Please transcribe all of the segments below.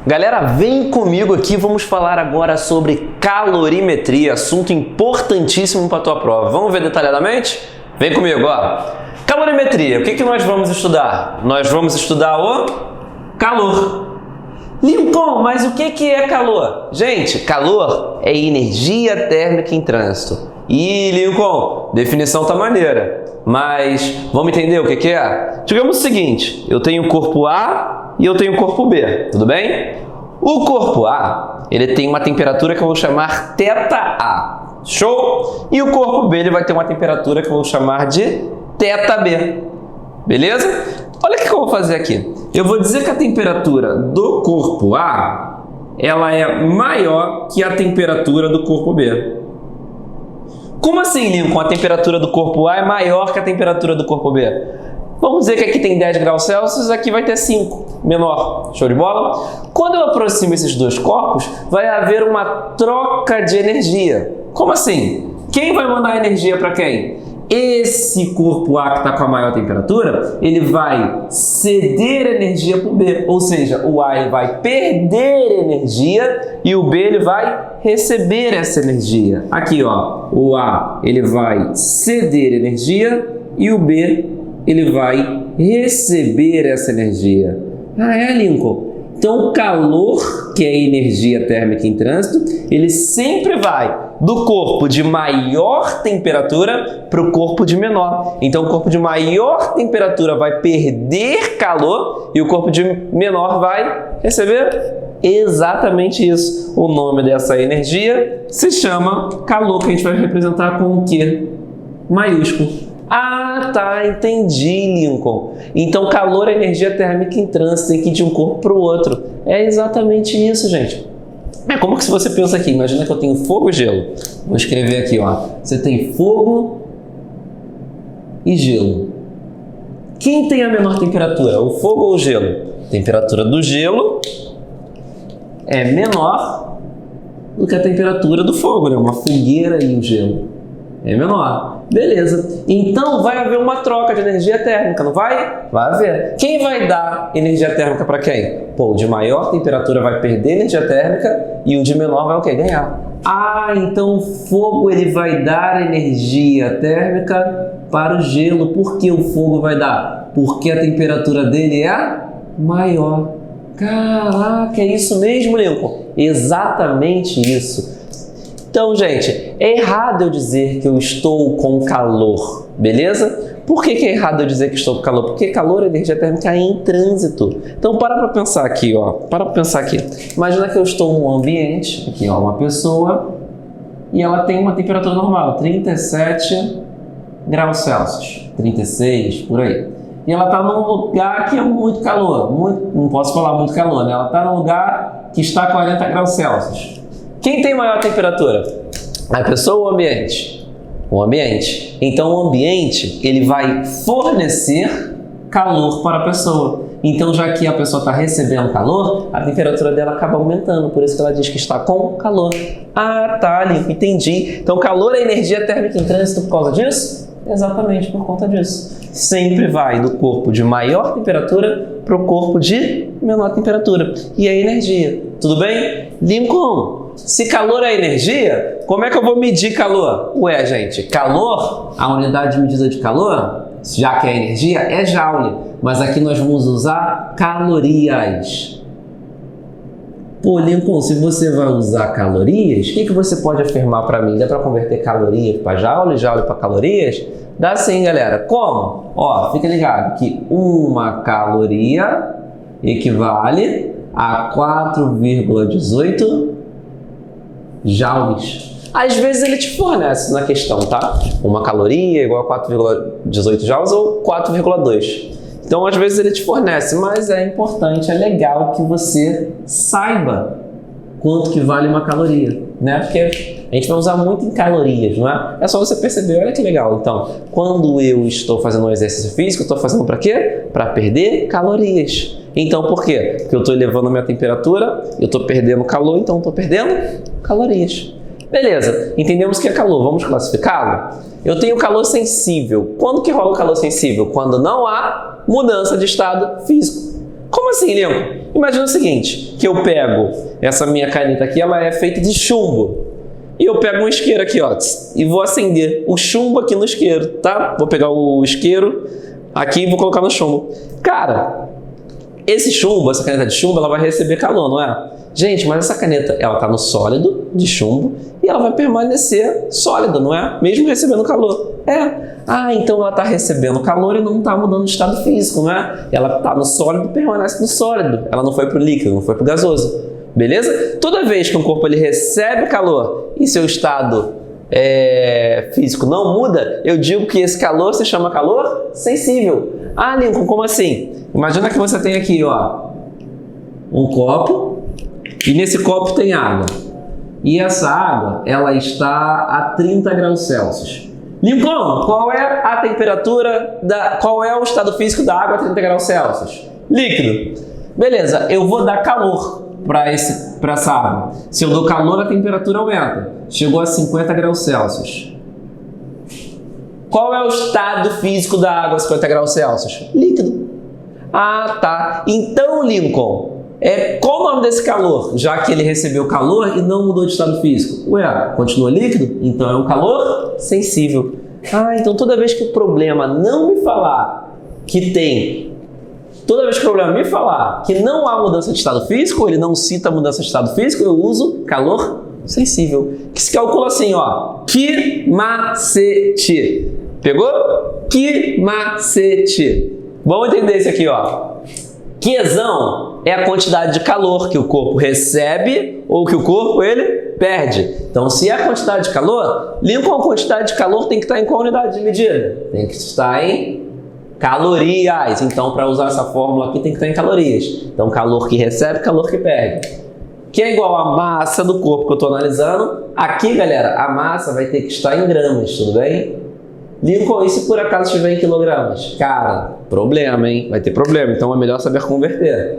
Galera, vem comigo aqui, vamos falar agora sobre calorimetria, assunto importantíssimo para a tua prova. Vamos ver detalhadamente? Vem comigo, ó. Calorimetria, o que nós vamos estudar? Nós vamos estudar o calor. Lincoln, mas o que é calor? Gente, calor é energia térmica em trânsito. E Lincoln, definição tá maneira, mas vamos entender o que é? Digamos o seguinte, eu tenho o corpo A e eu tenho o corpo B, tudo bem? O corpo A, ele tem uma temperatura que eu vou chamar θA, show? E o corpo B, ele vai ter uma temperatura que eu vou chamar de θB, beleza? Olha o que eu vou fazer aqui. Eu vou dizer que a temperatura do corpo A, ela é maior que a temperatura do corpo B. Como assim, Lincoln? A temperatura do corpo A é maior que a temperatura do corpo B? Vamos dizer que aqui tem 10 graus Celsius, aqui vai ter 5, menor. Show de bola? Quando eu aproximo esses dois corpos, vai haver uma troca de energia. Como assim? Quem vai mandar energia para quem? Esse corpo A que está com a maior temperatura, ele vai ceder energia para o B, ou seja, o A ele vai perder energia e o B ele vai receber essa energia. Aqui, ó, o A ele vai ceder energia e o B ele vai receber essa energia. Ah, é, Lincoln? Então, o calor, que é a energia térmica em trânsito, ele sempre vai do corpo de maior temperatura para o corpo de menor. Então, o corpo de maior temperatura vai perder calor e o corpo de menor vai receber exatamente isso. O nome dessa energia se chama calor, que a gente vai representar com o quê? Maiúsculo. Ah, tá, entendi, Lincoln. Então, calor é energia térmica em trânsito, tem que ir de um corpo para o outro. É exatamente isso, gente. É como que se você pensa aqui, imagina que eu tenho fogo e gelo. Vou escrever aqui, ó. Você tem fogo e gelo. Quem tem a menor temperatura, o fogo ou o gelo? A temperatura do gelo é menor do que a temperatura do fogo, né? Uma fogueira e o gelo é menor. Beleza. Então vai haver uma troca de energia térmica, não vai? Vai haver. Quem vai dar energia térmica para quem? Pô, o de maior temperatura vai perder energia térmica e o de menor vai o quê? Ganhar. Ah, então o fogo ele vai dar energia térmica para o gelo. Por que o fogo vai dar? Porque a temperatura dele é maior. Caraca, é isso mesmo, Lincoln? Exatamente isso. Então, gente, é errado eu dizer que eu estou com calor, beleza? Por que é errado eu dizer que estou com calor? Porque calor é energia térmica em trânsito. Então, para pensar aqui, ó. Para pensar aqui. Imagina que eu estou num ambiente, aqui, ó, uma pessoa, e ela tem uma temperatura normal, 37 graus Celsius, 36, por aí. E ela está num lugar que é muito calor, não posso falar muito calor, né? Ela está num lugar que está a 40 graus Celsius. Quem tem maior temperatura? A pessoa ou o ambiente? O ambiente. Então, o ambiente, ele vai fornecer calor para a pessoa. Então, já que a pessoa está recebendo calor, a temperatura dela acaba aumentando. Por isso que ela diz que está com calor. Ah, tá, Lincoln, entendi. Então, calor é energia térmica em trânsito por causa disso? Exatamente por conta disso. Sempre vai do corpo de maior temperatura para o corpo de menor temperatura. E a energia. Tudo bem? Lincoln, se calor é energia, como é que eu vou medir calor? Ué, gente, calor, a unidade de medida de calor, já que é energia, é joule. Mas aqui nós vamos usar calorias. Pô, Lincoln, se você vai usar calorias, o que você pode afirmar para mim? Dá para converter calorias para joule, joule para calorias? Dá sim, galera. Como? Ó, fica ligado que uma caloria equivale a 4,18 joules. Às vezes ele te fornece na questão, tá? Uma caloria igual a 4,18 joules ou 4,2. Então, às vezes ele te fornece, mas é importante, é legal que você saiba quanto que vale uma caloria, né? Porque a gente vai usar muito em calorias, não é? É só você perceber, olha que legal. Então, quando eu estou fazendo um exercício físico, eu estou fazendo para quê? Para perder calorias. Então, por quê? Porque eu estou elevando a minha temperatura, eu estou perdendo calor, então eu estou perdendo calorias. Beleza, entendemos que é calor, vamos classificá-lo? Eu tenho calor sensível. Quando que rola o calor sensível? Quando não há mudança de estado físico. Como assim, Lincoln? Imagina o seguinte, que eu pego essa minha caneta aqui, ela é feita de chumbo. E eu pego um isqueiro aqui, ó, e vou acender o chumbo aqui no isqueiro, tá? Vou pegar o isqueiro aqui e vou colocar no chumbo. Cara, esse chumbo, essa caneta de chumbo, ela vai receber calor, não é? Gente, mas essa caneta, ela tá no sólido de chumbo e ela vai permanecer sólida, não é? Mesmo recebendo calor. Então ela tá recebendo calor e não tá mudando de estado físico, não é? Ela tá no sólido e permanece no sólido. Ela não foi pro líquido, não foi pro gasoso. Beleza? Toda vez que um corpo ele recebe calor e seu estado físico não muda, eu digo que esse calor se chama calor sensível. Ah, Lincoln, como assim? Imagina que você tem aqui, ó, um copo e nesse copo tem água. E essa água, ela está a 30 graus Celsius. Lincoln, qual é a temperatura, qual é o estado físico da água a 30 graus Celsius? Líquido. Beleza, eu vou dar calor para essa água. Se eu dou calor, a temperatura aumenta. Chegou a 50 graus Celsius. Qual é o estado físico da água a 50 graus Celsius? Líquido. Ah, tá. Então, Lincoln, qual o nome desse calor? Já que ele recebeu calor e não mudou de estado físico. Ué, continua líquido? Então é um calor sensível. Ah, então toda vez que o problema não me falar toda vez que o problema me falar que não há mudança de estado físico, ele não cita mudança de estado físico, eu uso calor sensível. Que se calcula assim, ó. Que macete. Pegou? Que macete. Vamos entender isso aqui, ó. Qzão é a quantidade de calor que o corpo recebe ou que o corpo ele perde. Então, se é a quantidade de calor, Lincoln, a quantidade de calor tem que estar em qual unidade de medida? Tem que estar em calorias. Então, para usar essa fórmula aqui, tem que estar em calorias. Então, calor que recebe, calor que perde. Que é igual a massa do corpo que eu estou analisando. Aqui, galera, a massa vai ter que estar em gramas, tudo bem? Lincoln, e se por acaso estiver em quilogramas? Cara, problema, hein? Vai ter problema, então é melhor saber converter.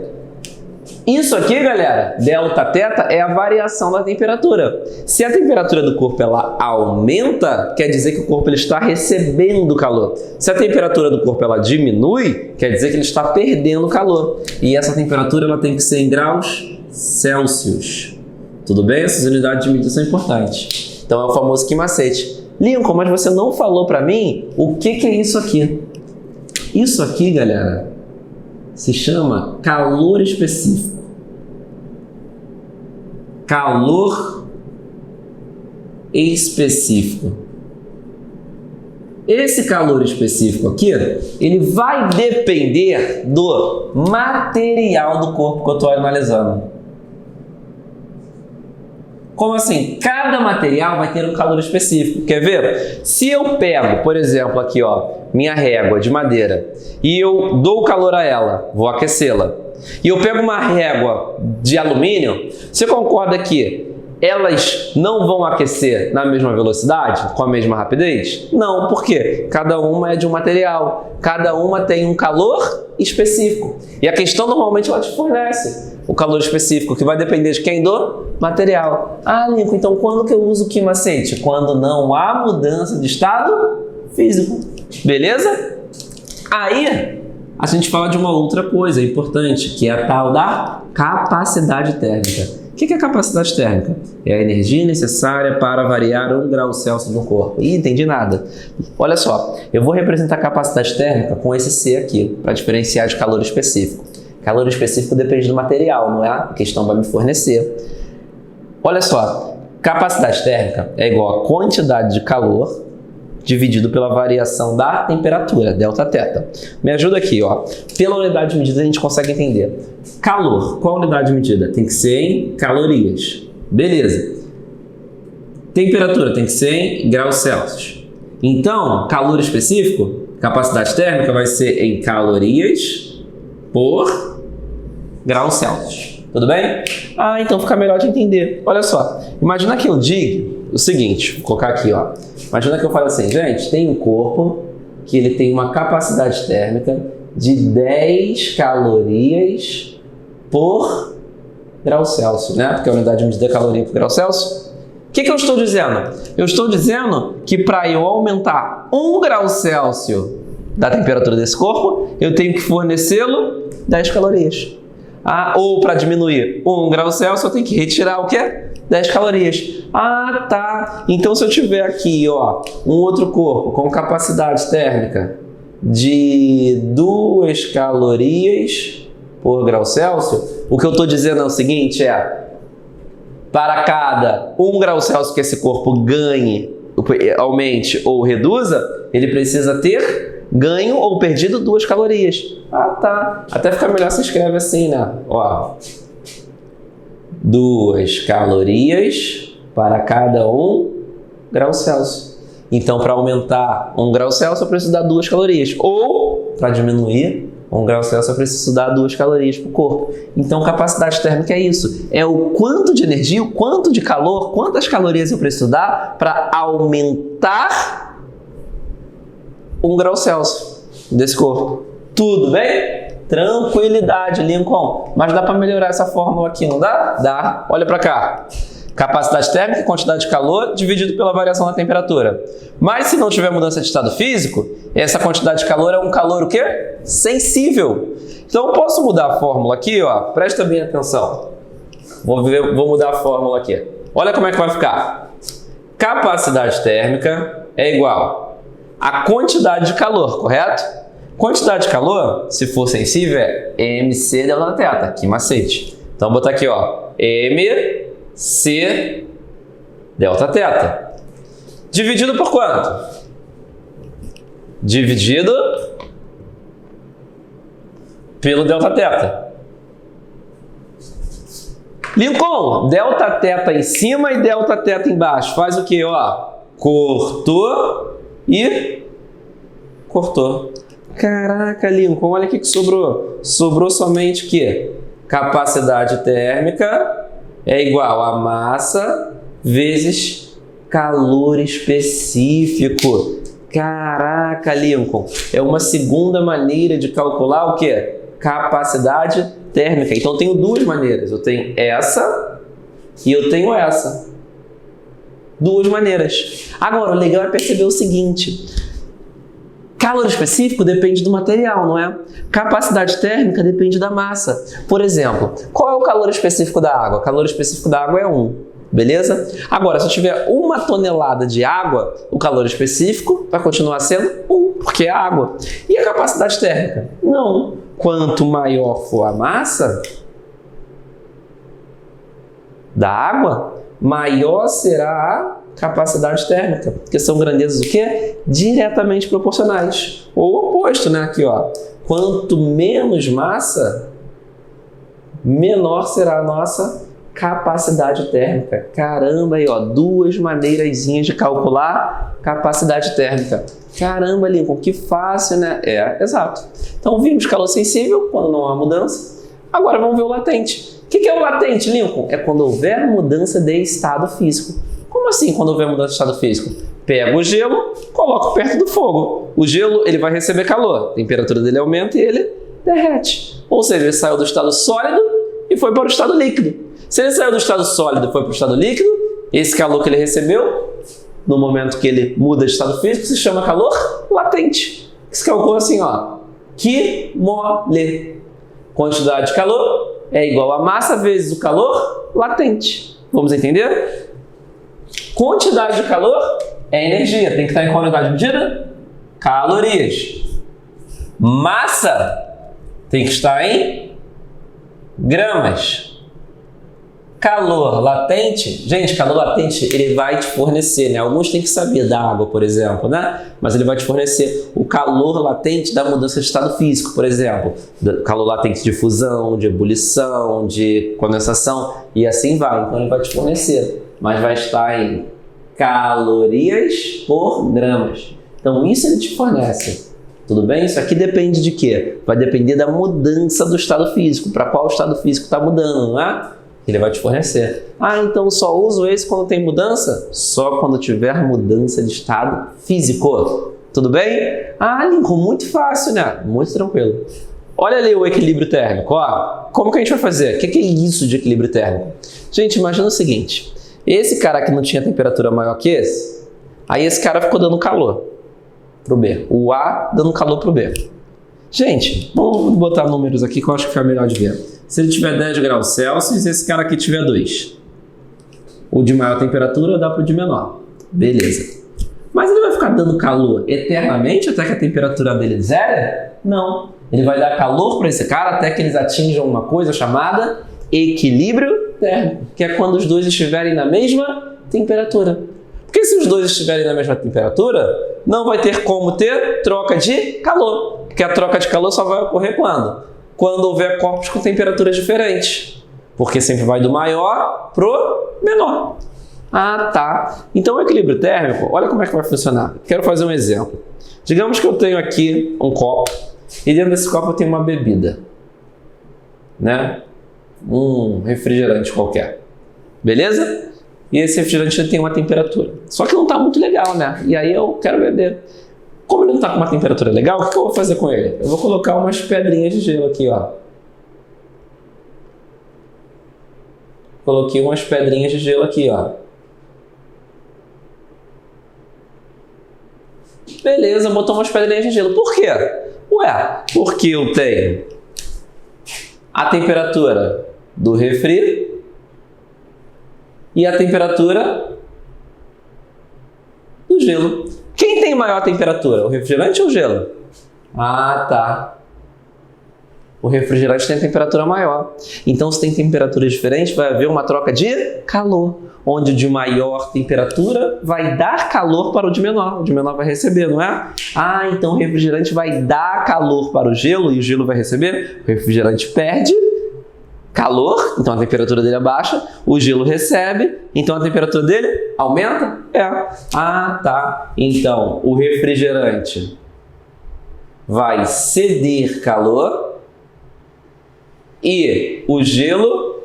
Isso aqui, galera, delta teta, é a variação da temperatura. Se a temperatura do corpo ela aumenta, quer dizer que o corpo ele está recebendo calor. Se a temperatura do corpo ela diminui, quer dizer que ele está perdendo calor. E essa temperatura ela tem que ser em graus Celsius. Tudo bem? Essas unidades de medida são importantes. Então é o famoso que macete. Lincoln, mas você não falou para mim o que é isso aqui. Isso aqui, galera, se chama calor específico. Calor específico. Esse calor específico aqui, ele vai depender do material do corpo que eu estou analisando. Como assim? Cada material vai ter um calor específico. Quer ver? Se eu pego, por exemplo, aqui, ó, minha régua de madeira e eu dou calor a ela, vou aquecê-la, e eu pego uma régua de alumínio, você concorda que elas não vão aquecer na mesma velocidade, com a mesma rapidez? Não, por quê? Cada uma é de um material, cada uma tem um calor específico. E a questão normalmente ela te fornece o calor específico, que vai depender de quem? Do material. Ah, Lincoln, então quando que eu uso que macete? Quando não há mudança de estado físico. Beleza? Aí a gente fala de uma outra coisa importante, que é a tal da capacidade térmica. O que é capacidade térmica? É a energia necessária para variar 1 grau Celsius no corpo. Ih, entendi nada. Olha só, eu vou representar a capacidade térmica com esse C aqui, para diferenciar de calor específico. Calor específico depende do material, não é? A questão vai me fornecer. Olha só, capacidade térmica é igual a quantidade de calor dividido pela variação da temperatura, delta teta. Me ajuda aqui, ó. Pela unidade de medida a gente consegue entender. Calor, qual a unidade de medida? Tem que ser em calorias. Beleza. Temperatura tem que ser em graus Celsius. Então, calor específico, capacidade térmica vai ser em calorias por graus Celsius. Tudo bem? Ah, então fica melhor de entender. Olha só, imagina que eu diga o seguinte, vou colocar aqui, ó. Imagina que eu falo assim, gente, tem um corpo que ele tem uma capacidade térmica de 10 calorias por grau Celsius, né? Porque a unidade de medida é caloria por grau Celsius. O que eu estou dizendo? Eu estou dizendo que para eu aumentar 1 grau Celsius da temperatura desse corpo, eu tenho que fornecê-lo 10 calorias. Ou para diminuir 1 grau Celsius, eu tenho que retirar o quê? 10 calorias. Ah, tá. Então, se eu tiver aqui, ó, um outro corpo com capacidade térmica de 2 calorias por grau Celsius, o que eu estou dizendo é o seguinte, para cada 1 grau Celsius que esse corpo ganhe, aumente ou reduza, ele precisa ter ganho ou perdido 2 calorias. Ah, tá. Até fica melhor se escreve assim, né? Ó, 2 calorias para cada 1 grau Celsius. Então, para aumentar 1 grau Celsius, eu preciso dar 2 calorias. Ou, para diminuir 1 grau Celsius, eu preciso dar 2 calorias para o corpo. Então, capacidade térmica é isso. É o quanto de energia, o quanto de calor, quantas calorias eu preciso dar para aumentar 1 grau Celsius desse corpo. Tudo bem? Tranquilidade, Lincoln. Mas dá para melhorar essa fórmula aqui, não dá? Dá. Olha para cá. Capacidade térmica, quantidade de calor, dividido pela variação da temperatura. Mas se não tiver mudança de estado físico, essa quantidade de calor é um calor o quê? Sensível. Então eu posso mudar a fórmula aqui, ó. Presta bem atenção. Vou mudar a fórmula aqui. Olha como é que vai ficar. Capacidade térmica é igual a quantidade de calor, correto? Quantidade de calor, se for sensível, é mc delta θ. Que macete. Então vou botar aqui, ó. mc delta θ. Dividido por quanto? Dividido pelo delta θ. Lincoln, delta θ em cima e delta θ embaixo. Faz o que? Ó, cortou e cortou. Caraca, Lincoln, olha o que sobrou. Sobrou somente o quê? Capacidade térmica é igual a massa vezes calor específico. Caraca, Lincoln, é uma segunda maneira de calcular o quê? Capacidade térmica. Então, eu tenho duas maneiras. Eu tenho essa e eu tenho essa. Duas maneiras. Agora, o legal é perceber o seguinte. Calor específico depende do material, não é? Capacidade térmica depende da massa. Por exemplo, qual é o calor específico da água? O calor específico da água é 1, beleza? Agora, se eu tiver 1 tonelada de água, o calor específico vai continuar sendo 1, porque é água. E a capacidade térmica? Não. Quanto maior for a massa da água, maior será a capacidade térmica, porque são grandezas o quê? Diretamente proporcionais. Ou o oposto, né? Aqui, ó. Quanto menos massa, menor será a nossa capacidade térmica. Caramba, aí, ó, duas maneirazinhas de calcular capacidade térmica. Caramba, Lincoln, que fácil, né? É, exato. Então, vimos calor sensível quando não há mudança. Agora vamos ver o latente. O que é o latente, Lincoln? É quando houver mudança de estado físico. Como assim quando houver mudança de estado físico? Pego o gelo, coloco perto do fogo. O gelo ele vai receber calor, a temperatura dele aumenta e ele derrete. Ou seja, ele saiu do estado sólido e foi para o estado líquido. Se ele saiu do estado sólido e foi para o estado líquido, esse calor que ele recebeu, no momento que ele muda de estado físico, se chama calor latente. Se calcula assim, ó, que mole. Quantidade de calor é igual a massa vezes o calor latente. Vamos entender? Quantidade de calor é energia. Tem que estar em qual unidade de medida? Calorias. Massa tem que estar em gramas. Calor latente, gente, calor latente ele vai te fornecer, né? Alguns têm que saber da água, por exemplo, né? Mas ele vai te fornecer o calor latente da mudança de estado físico, por exemplo. Calor latente de fusão, de ebulição, de condensação e assim vai. Então ele vai te fornecer, mas vai estar em calorias por gramas. Então isso ele te fornece. Tudo bem? Isso aqui depende de quê? Vai depender da mudança do estado físico. Para qual estado físico está mudando, não é? Ele vai te fornecer. Ah, então só uso esse quando tem mudança? Só quando tiver mudança de estado físico. Tudo bem? Ah, Lincoln, muito fácil, né? Muito tranquilo. Olha ali o equilíbrio térmico. Ó, como que a gente vai fazer? O que é isso de equilíbrio térmico? Gente, imagina o seguinte. Esse cara que não tinha temperatura maior que esse, aí esse cara ficou dando calor pro B. O A dando calor pro B. Gente, vamos botar números aqui que eu acho que fica melhor de ver. Se ele tiver 10 graus Celsius, esse cara aqui tiver 2. O de maior temperatura dá para o de menor. Beleza. Mas ele vai ficar dando calor eternamente até que a temperatura dele zere? Não. Ele vai dar calor para esse cara até que eles atinjam uma coisa chamada equilíbrio térmico, que é quando os dois estiverem na mesma temperatura. Porque se os dois estiverem na mesma temperatura, não vai ter como ter troca de calor. Porque a troca de calor só vai ocorrer quando? Quando houver corpos com temperaturas diferentes. Porque sempre vai do maior pro menor. Ah, tá. Então o equilíbrio térmico, olha como é que vai funcionar. Quero fazer um exemplo. Digamos que eu tenho aqui um copo e dentro desse copo eu tenho uma bebida, né? Um refrigerante qualquer. Beleza? E esse refrigerante tem uma temperatura. Só que não está muito legal, né? E aí eu quero beber. Como ele não está com uma temperatura legal, o que eu vou fazer com ele? Eu vou colocar umas pedrinhas de gelo aqui, ó. Coloquei umas pedrinhas de gelo aqui, ó. Beleza, botou umas pedrinhas de gelo. Por quê? Ué, porque eu tenho a temperatura do refri e a temperatura do gelo. Quem tem maior temperatura, o refrigerante ou o gelo? Ah, tá. O refrigerante tem temperatura maior. Então, se tem temperaturas diferentes, vai haver uma troca de calor, onde o de maior temperatura vai dar calor para o de menor. O de menor vai receber, não é? Ah, então o refrigerante vai dar calor para o gelo e o gelo vai receber. O refrigerante perde calor, então a temperatura dele abaixa. O gelo recebe, então a temperatura dele aumenta? É. Ah, tá. Então, o refrigerante vai ceder calor e o gelo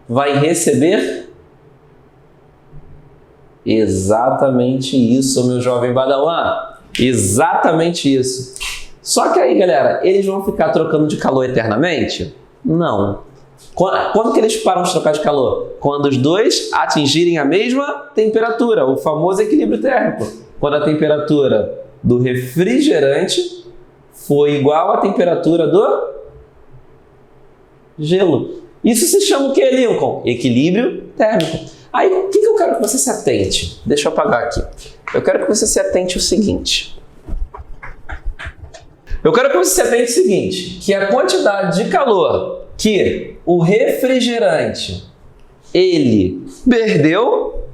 vai receber exatamente isso, meu jovem Badawan. Exatamente isso. Só que aí, galera, eles vão ficar trocando de calor eternamente? Não. Quando que eles param de trocar de calor? Quando os dois atingirem a mesma temperatura, o famoso equilíbrio térmico. Quando a temperatura do refrigerante for igual à temperatura do gelo. Isso se chama o que, Lincoln? Equilíbrio térmico. Aí, o que eu quero que você se atente? Deixa eu apagar aqui. Eu quero que você se atente ao seguinte. Que a quantidade de calor que o refrigerante ele perdeu,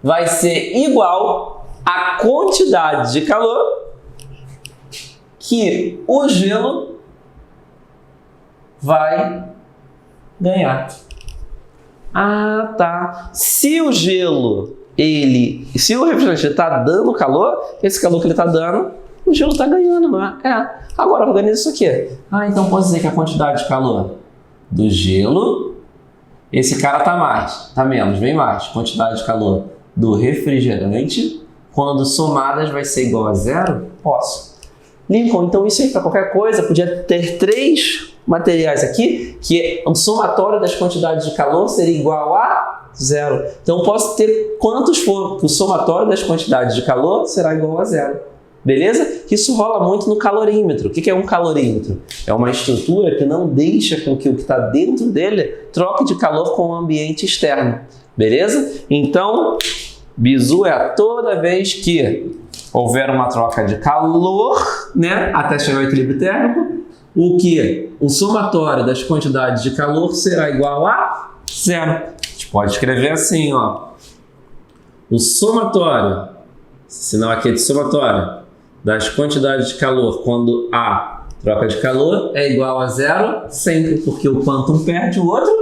vai ser igual à quantidade de calor que o gelo vai ganhar. Ah, tá. Se o refrigerante está dando calor, esse calor que ele está dando, o gelo está ganhando, não é? É. Agora organiza isso aqui. Ah, então posso dizer que a quantidade de calor do gelo, esse cara tá menos, bem mais. Quantidade de calor do refrigerante, quando somadas vai ser igual a zero? Posso. Lincoln, então isso aí para qualquer coisa, podia ter 3 materiais aqui, que o somatório das quantidades de calor seria igual a zero. Então posso ter quantos for, que o somatório das quantidades de calor será igual a zero. Beleza? Isso rola muito no calorímetro. O que é um calorímetro? É uma estrutura que não deixa com que o que está dentro dele troque de calor com o ambiente externo. Beleza? Então, bizu é toda vez que houver uma troca de calor, né, até chegar ao equilíbrio térmico, o somatório das quantidades de calor será igual a zero. A gente pode escrever assim, ó. O somatório, sinal aqui de somatório, das quantidades de calor quando a troca de calor é igual a zero sempre, porque o quanto um perde, o outro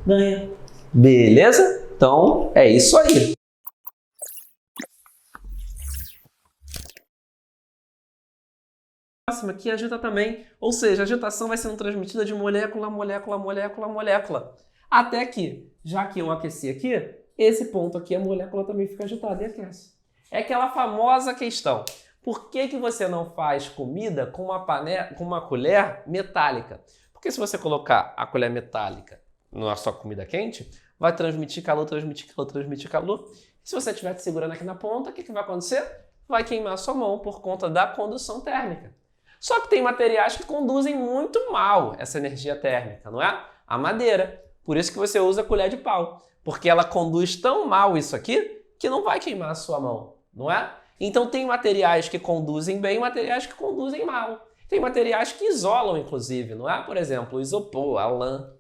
ganha. Beleza? Então, é isso aí. Próxima aqui agita também, ou seja, a agitação vai sendo transmitida de molécula a molécula, molécula a molécula, até que, já que eu aqueci aqui, esse ponto aqui, a molécula também fica agitada e aquece. É aquela famosa questão, por que você não faz comida com uma colher metálica? Porque se você colocar a colher metálica na sua comida quente, vai transmitir calor, transmitir calor, transmitir calor. Se você estiver te segurando aqui na ponta, o que vai acontecer? Vai queimar a sua mão por conta da condução térmica. Só que tem materiais que conduzem muito mal essa energia térmica, não é? A madeira. Por isso que você usa a colher de pau. Porque ela conduz tão mal isso aqui que não vai queimar a sua mão, não é? Então tem materiais que conduzem bem e materiais que conduzem mal. Tem materiais que isolam, inclusive, não é? Por exemplo, o isopor, a lã.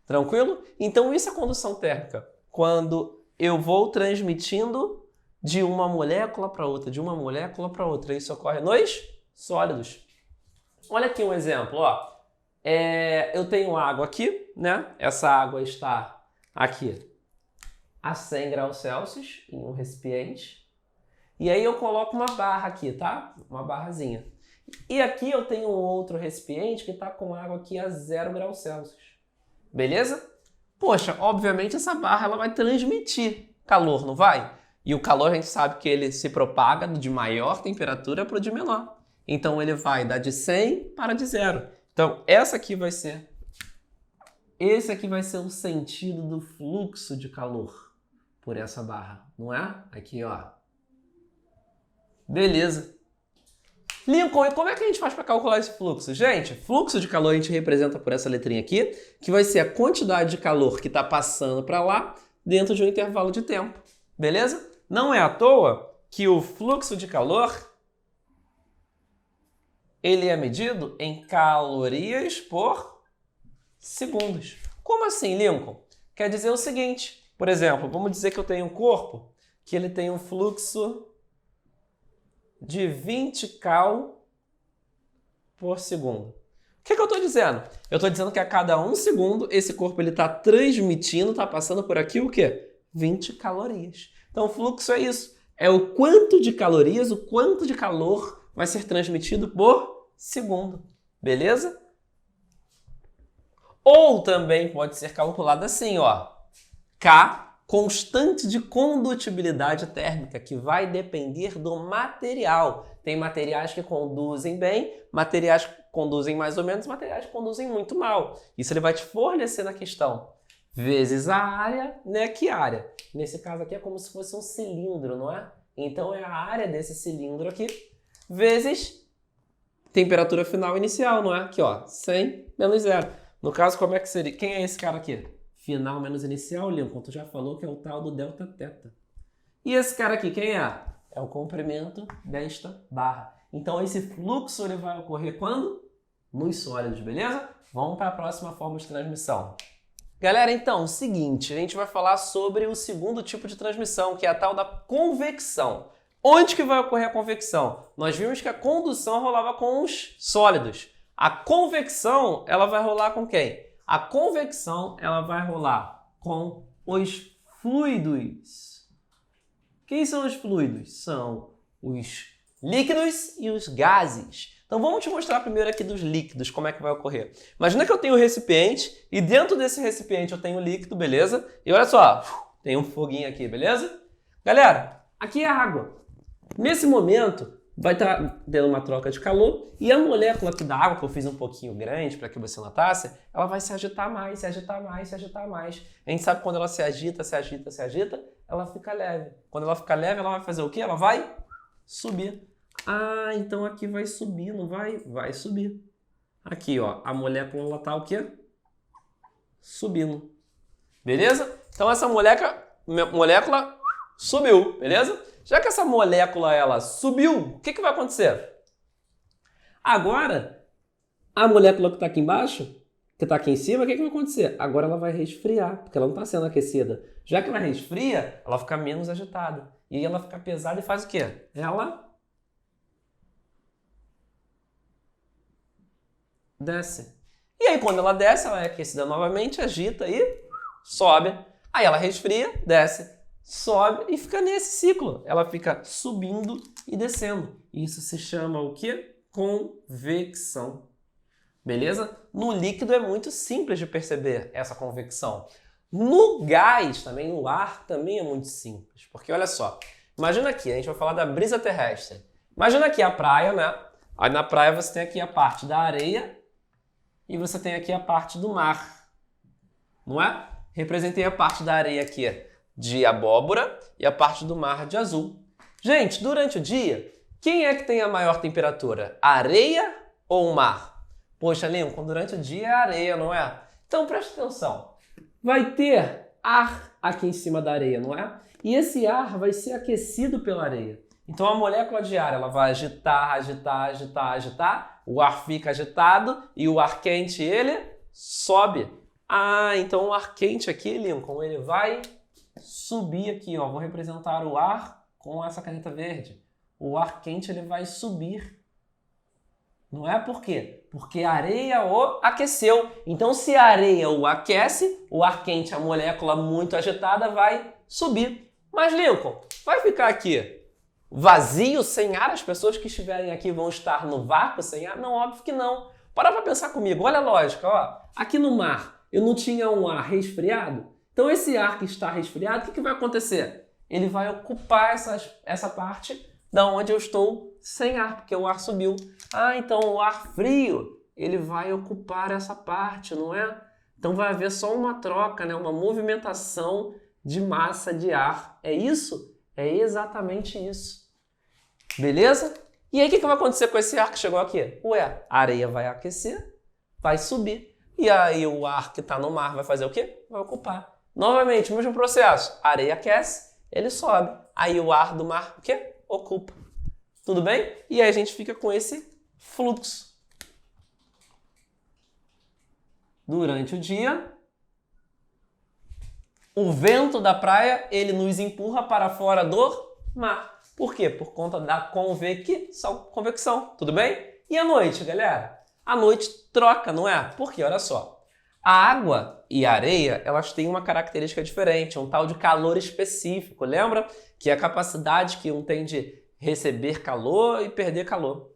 Tranquilo? Então isso é condução térmica. Quando eu vou transmitindo de uma molécula para outra, de uma molécula para outra. Isso ocorre nos sólidos. Olha aqui um exemplo, ó. Eu tenho água aqui, né? Essa água está aqui a 100 graus Celsius em um recipiente. E aí eu coloco uma barra aqui, tá? Uma barrazinha. E aqui eu tenho um outro recipiente que está com água aqui a 0 graus Celsius. Beleza? Poxa, obviamente essa barra ela vai transmitir calor, não vai? E o calor a gente sabe que ele se propaga de maior temperatura para o de menor. Então ele vai dar de 100 para de 0. Então esse aqui vai ser o sentido do fluxo de calor por essa barra, não é? Aqui, ó. Beleza. Lincoln, e como é que a gente faz para calcular esse fluxo? Gente, fluxo de calor a gente representa por essa letrinha aqui, que vai ser a quantidade de calor que está passando para lá dentro de um intervalo de tempo. Beleza? Não é à toa que o fluxo de calor ele é medido em calorias por segundos. Como assim, Lincoln? Quer dizer o seguinte, por exemplo, vamos dizer que eu tenho um corpo que ele tem um fluxo de 20 cal por segundo. O que eu estou dizendo? Eu estou dizendo que a cada 1 segundo esse corpo está transmitindo, está passando por aqui o quê? 20 calorias. Então o fluxo é isso. É o quanto de calorias, o quanto de calor vai ser transmitido por segundo. Beleza? Ou também pode ser calculado assim, ó. K, constante de condutibilidade térmica, que vai depender do material. Tem materiais que conduzem bem, materiais que conduzem mais ou menos, materiais que conduzem muito mal. Isso ele vai te fornecer na questão. Vezes a área, né? Que área? Nesse caso aqui é como se fosse um cilindro, não é? Então é a área desse cilindro aqui, vezes temperatura final inicial, não é? Aqui, ó, 100 menos 0. No caso, como é que seria? Quem é esse cara aqui? Final menos inicial, Lincoln, tu já falou que é o tal do delta teta. E esse cara aqui, quem é? É o comprimento desta barra. Então esse fluxo ele vai ocorrer quando? Nos sólidos, beleza? Vamos para a próxima forma de transmissão. Galera, então, seguinte, a gente vai falar sobre o segundo tipo de transmissão, que é a tal da convecção. Onde que vai ocorrer a convecção? Nós vimos que a condução rolava com os sólidos. A convecção, ela vai rolar com quem? A convecção, ela vai rolar com os fluidos. Quem são os fluidos? São os líquidos e os gases. Então vamos te mostrar primeiro aqui dos líquidos, como é que vai ocorrer. Imagina que eu tenho um recipiente e dentro desse recipiente eu tenho líquido, beleza? E olha só, tem um foguinho aqui, beleza? Galera, aqui é água. Nesse momento, vai estar tendo uma troca de calor e a molécula aqui da água, que eu fiz um pouquinho grande para que você notasse, ela vai se agitar mais, se agitar mais, se agitar mais. A gente sabe que quando ela se agita, se agita, se agita, ela fica leve. Quando ela fica leve, ela vai fazer o quê? Ela vai subir. Ah, então aqui vai subir, não vai? Vai subir. Aqui, ó, a molécula ela tá o quê? Subindo. Beleza? Então essa molécula subiu, beleza? Já que essa molécula ela subiu, o que vai acontecer? Agora, a molécula que está aqui embaixo, que está aqui em cima, o que vai acontecer? Agora ela vai resfriar, porque ela não está sendo aquecida. Já que ela resfria, ela fica menos agitada. E aí ela fica pesada e faz o quê? Ela desce. E aí quando ela desce, ela é aquecida novamente, agita e sobe. Aí ela resfria, desce. Sobe e fica nesse ciclo. Ela fica subindo e descendo. Isso se chama o quê? Convecção. Beleza? No líquido é muito simples de perceber essa convecção. No gás, também no ar, também é muito simples. Porque olha só, imagina aqui, a gente vai falar da brisa terrestre. Imagina aqui a praia, né? Aí na praia você tem aqui a parte da areia e você tem aqui a parte do mar. Não é? Representei a parte da areia aqui de abóbora e a parte do mar de azul. Gente, durante o dia, quem é que tem a maior temperatura? A areia ou o mar? Poxa, Lincoln, durante o dia é areia, não é? Então presta atenção. Vai ter ar aqui em cima da areia, não é? E esse ar vai ser aquecido pela areia. Então a molécula de ar ela vai agitar, agitar, agitar, agitar. O ar fica agitado e o ar quente ele sobe. Ah, então o ar quente aqui, Lincoln, ele vai subir aqui, ó. Vou representar o ar com essa caneta verde. O ar quente ele vai subir. Não é por quê? Porque a areia o aqueceu. Então se a areia o aquece, o ar quente, a molécula muito agitada, vai subir. Mas, Lincoln, vai ficar aqui vazio, sem ar? As pessoas que estiverem aqui vão estar no vácuo, sem ar? Não, óbvio que não. Para pensar comigo, olha a lógica, ó. Aqui no mar, eu não tinha um ar resfriado? Então esse ar que está resfriado, o que vai acontecer? Ele vai ocupar essa parte da onde eu estou sem ar, porque o ar subiu. Ah, então o ar frio, ele vai ocupar essa parte, não é? Então vai haver só uma troca, né? Uma movimentação de massa de ar. É isso? É exatamente isso. Beleza? E aí o que vai acontecer com esse ar que chegou aqui? Ué, a areia vai aquecer, vai subir. E aí o ar que está no mar vai fazer o quê? Vai ocupar. Novamente, o mesmo processo. A areia aquece, ele sobe. Aí o ar do mar, o quê? Ocupa. Tudo bem? E aí a gente fica com esse fluxo. Durante o dia, o vento da praia, ele nos empurra para fora do mar. Por quê? Por conta da convecção. Tudo bem? E a noite, galera? A noite troca, não é? Por quê? Olha só. A água e a areia, elas têm uma característica diferente, um tal de calor específico. Lembra? Que é a capacidade que um tem de receber calor e perder calor.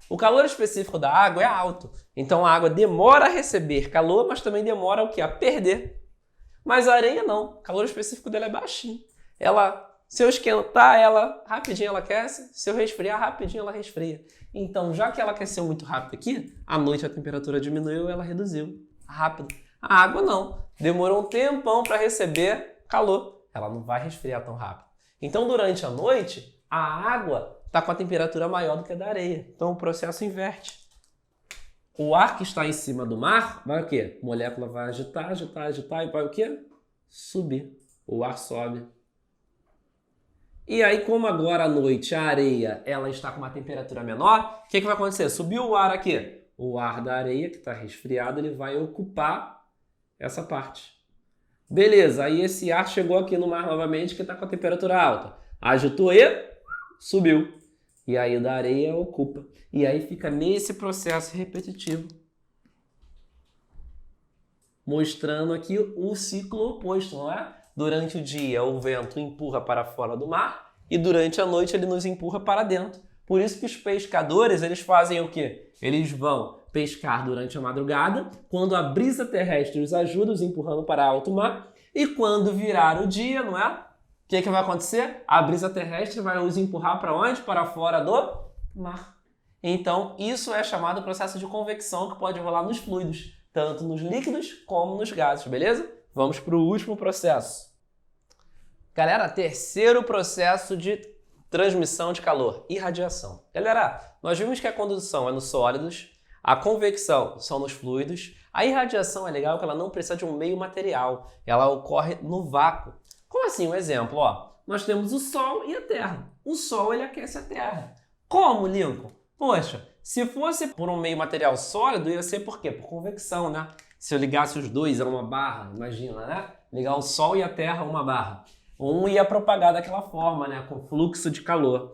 O calor específico da água é alto. Então a água demora a receber calor, mas também demora o quê? A perder. Mas a areia não. O calor específico dela é baixinho. Se eu esquentar ela, rapidinho ela aquece. Se eu resfriar, rapidinho ela resfria. Então, já que ela aqueceu muito rápido aqui, à noite a temperatura diminuiu, ela reduziu rápido. A água não. Demorou um tempão para receber calor. Ela não vai resfriar tão rápido. Então, durante a noite, a água está com a temperatura maior do que a da areia. Então, o processo inverte. O ar que está em cima do mar vai o quê? A molécula vai agitar, agitar, agitar e vai o quê? Subir. O ar sobe. E aí, como agora à noite a areia ela está com uma temperatura menor, o que vai acontecer? Subiu o ar aqui. O ar da areia, que está resfriado, ele vai ocupar essa parte. Beleza, aí esse ar chegou aqui no mar novamente, que está com a temperatura alta. Agitou e subiu. E aí da areia ocupa. E aí fica nesse processo repetitivo. Mostrando aqui o ciclo oposto, não é? Durante o dia o vento empurra para fora do mar e durante a noite ele nos empurra para dentro. Por isso que os pescadores, eles fazem o quê? Eles vão pescar durante a madrugada, quando a brisa terrestre os ajuda, os empurrando para alto mar, e quando virar o dia, não é? O que vai acontecer? A brisa terrestre vai os empurrar para onde? Para fora do mar. Então, isso é chamado processo de convecção que pode rolar nos fluidos, tanto nos líquidos como nos gases, beleza? Vamos para o último processo. Galera, terceiro processo de transmissão de calor, irradiação. Galera, nós vimos que a condução é nos sólidos, a convecção são nos fluidos, a irradiação é legal que ela não precisa de um meio material, ela ocorre no vácuo. Como assim? Um exemplo, ó. Nós temos o Sol e a Terra. O Sol, ele aquece a Terra. Como, Lincoln? Poxa, se fosse por um meio material sólido, ia ser por quê? Por convecção, né? Se eu ligasse os dois a uma barra, imagina, né? Ligar o Sol e a Terra a uma barra. Um ia propagar daquela forma, né? Com fluxo de calor.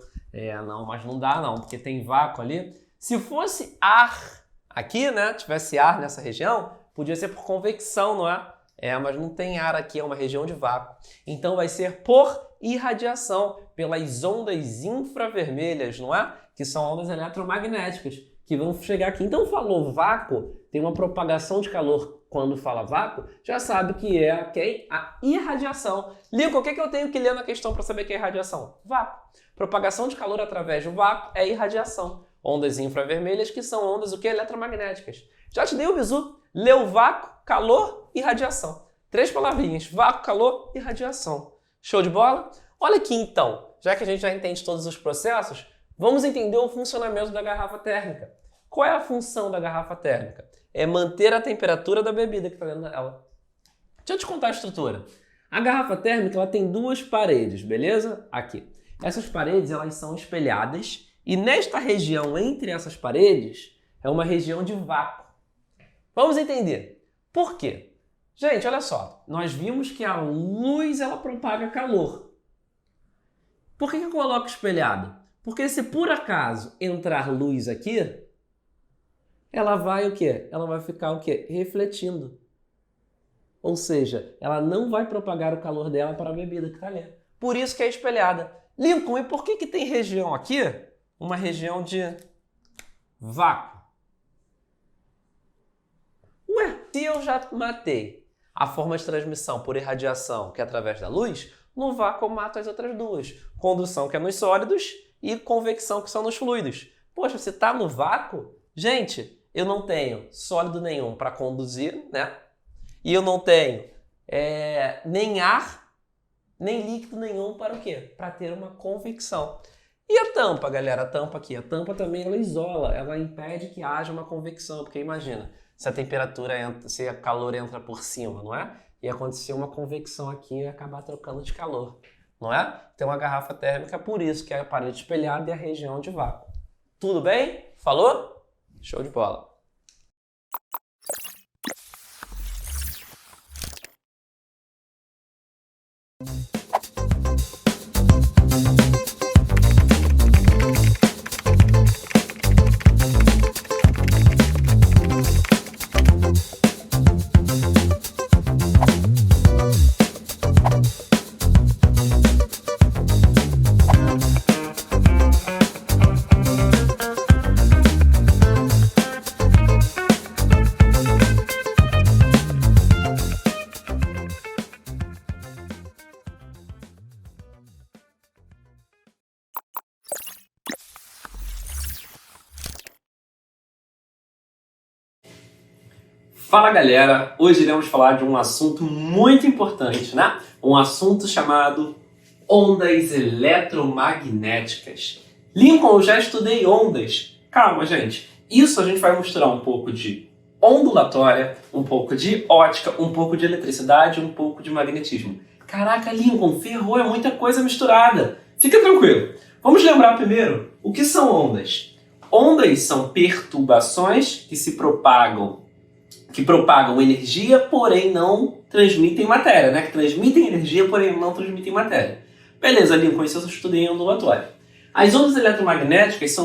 Não, mas não dá não, porque tem vácuo ali. Se fosse ar aqui, né? Tivesse ar nessa região, podia ser por convecção, não é? Mas não tem ar aqui, é uma região de vácuo. Então vai ser por irradiação, pelas ondas infravermelhas, não é? Que são ondas eletromagnéticas, que vão chegar aqui. Então falou vácuo, tem uma propagação de calor. Quando fala vácuo, já sabe que é a irradiação. Lincoln, o que eu tenho que ler na questão para saber que é irradiação? Vácuo. Propagação de calor através do vácuo é irradiação. Ondas infravermelhas, que são ondas o quê? Eletromagnéticas. Já te dei o bizu. Leu vácuo, calor e radiação. 3 palavrinhas. Vácuo, calor e radiação. Show de bola? Olha aqui então, já que a gente já entende todos os processos, vamos entender o funcionamento da garrafa térmica. Qual é a função da garrafa térmica? É manter a temperatura da bebida que está dentro dela. Deixa eu te contar a estrutura. A garrafa térmica ela tem duas paredes, beleza? Aqui. Essas paredes elas são espelhadas e nesta região entre essas paredes é uma região de vácuo. Vamos entender. Por quê? Gente, olha só. Nós vimos que a luz ela propaga calor. Por que eu coloco espelhado? Porque se por acaso entrar luz aqui, ela vai o quê? Ela vai ficar o quê? Refletindo. Ou seja, ela não vai propagar o calor dela para a bebida que está ali. Por isso que é espelhada. Lincoln, e por que tem região aqui? Uma região de vácuo. Ué, se eu já matei a forma de transmissão por irradiação, que é através da luz, no vácuo eu mato as outras duas. Condução, que é nos sólidos, e convecção, que são nos fluidos. Poxa, se está no vácuo, gente, eu não tenho sólido nenhum para conduzir, né? E eu não tenho nem ar, nem líquido nenhum para o quê? Para ter uma convecção. E a tampa, galera? A tampa aqui. A tampa também ela isola, ela impede que haja uma convecção. Porque imagina, se a temperatura entra, se o calor entra por cima, não é? E acontecer uma convecção aqui e acabar trocando de calor, não é? Tem uma garrafa térmica, por isso que é a parede espelhada e a região de vácuo. Tudo bem? Falou? Show de bola! Fala galera, hoje iremos falar de um assunto muito importante, né? Um assunto chamado ondas eletromagnéticas. Lincoln, eu já estudei ondas. Calma, gente. Isso a gente vai misturar um pouco de ondulatória, um pouco de ótica, um pouco de eletricidade, um pouco de magnetismo. Caraca, Lincoln, ferrou, é muita coisa misturada. Fica tranquilo. Vamos lembrar primeiro o que são ondas. Ondas são perturbações que propagam energia, porém não transmitem matéria, né? Que transmitem energia, porém não transmitem matéria. Beleza, Lincoln, isso eu estudei em ondulatória. As ondas eletromagnéticas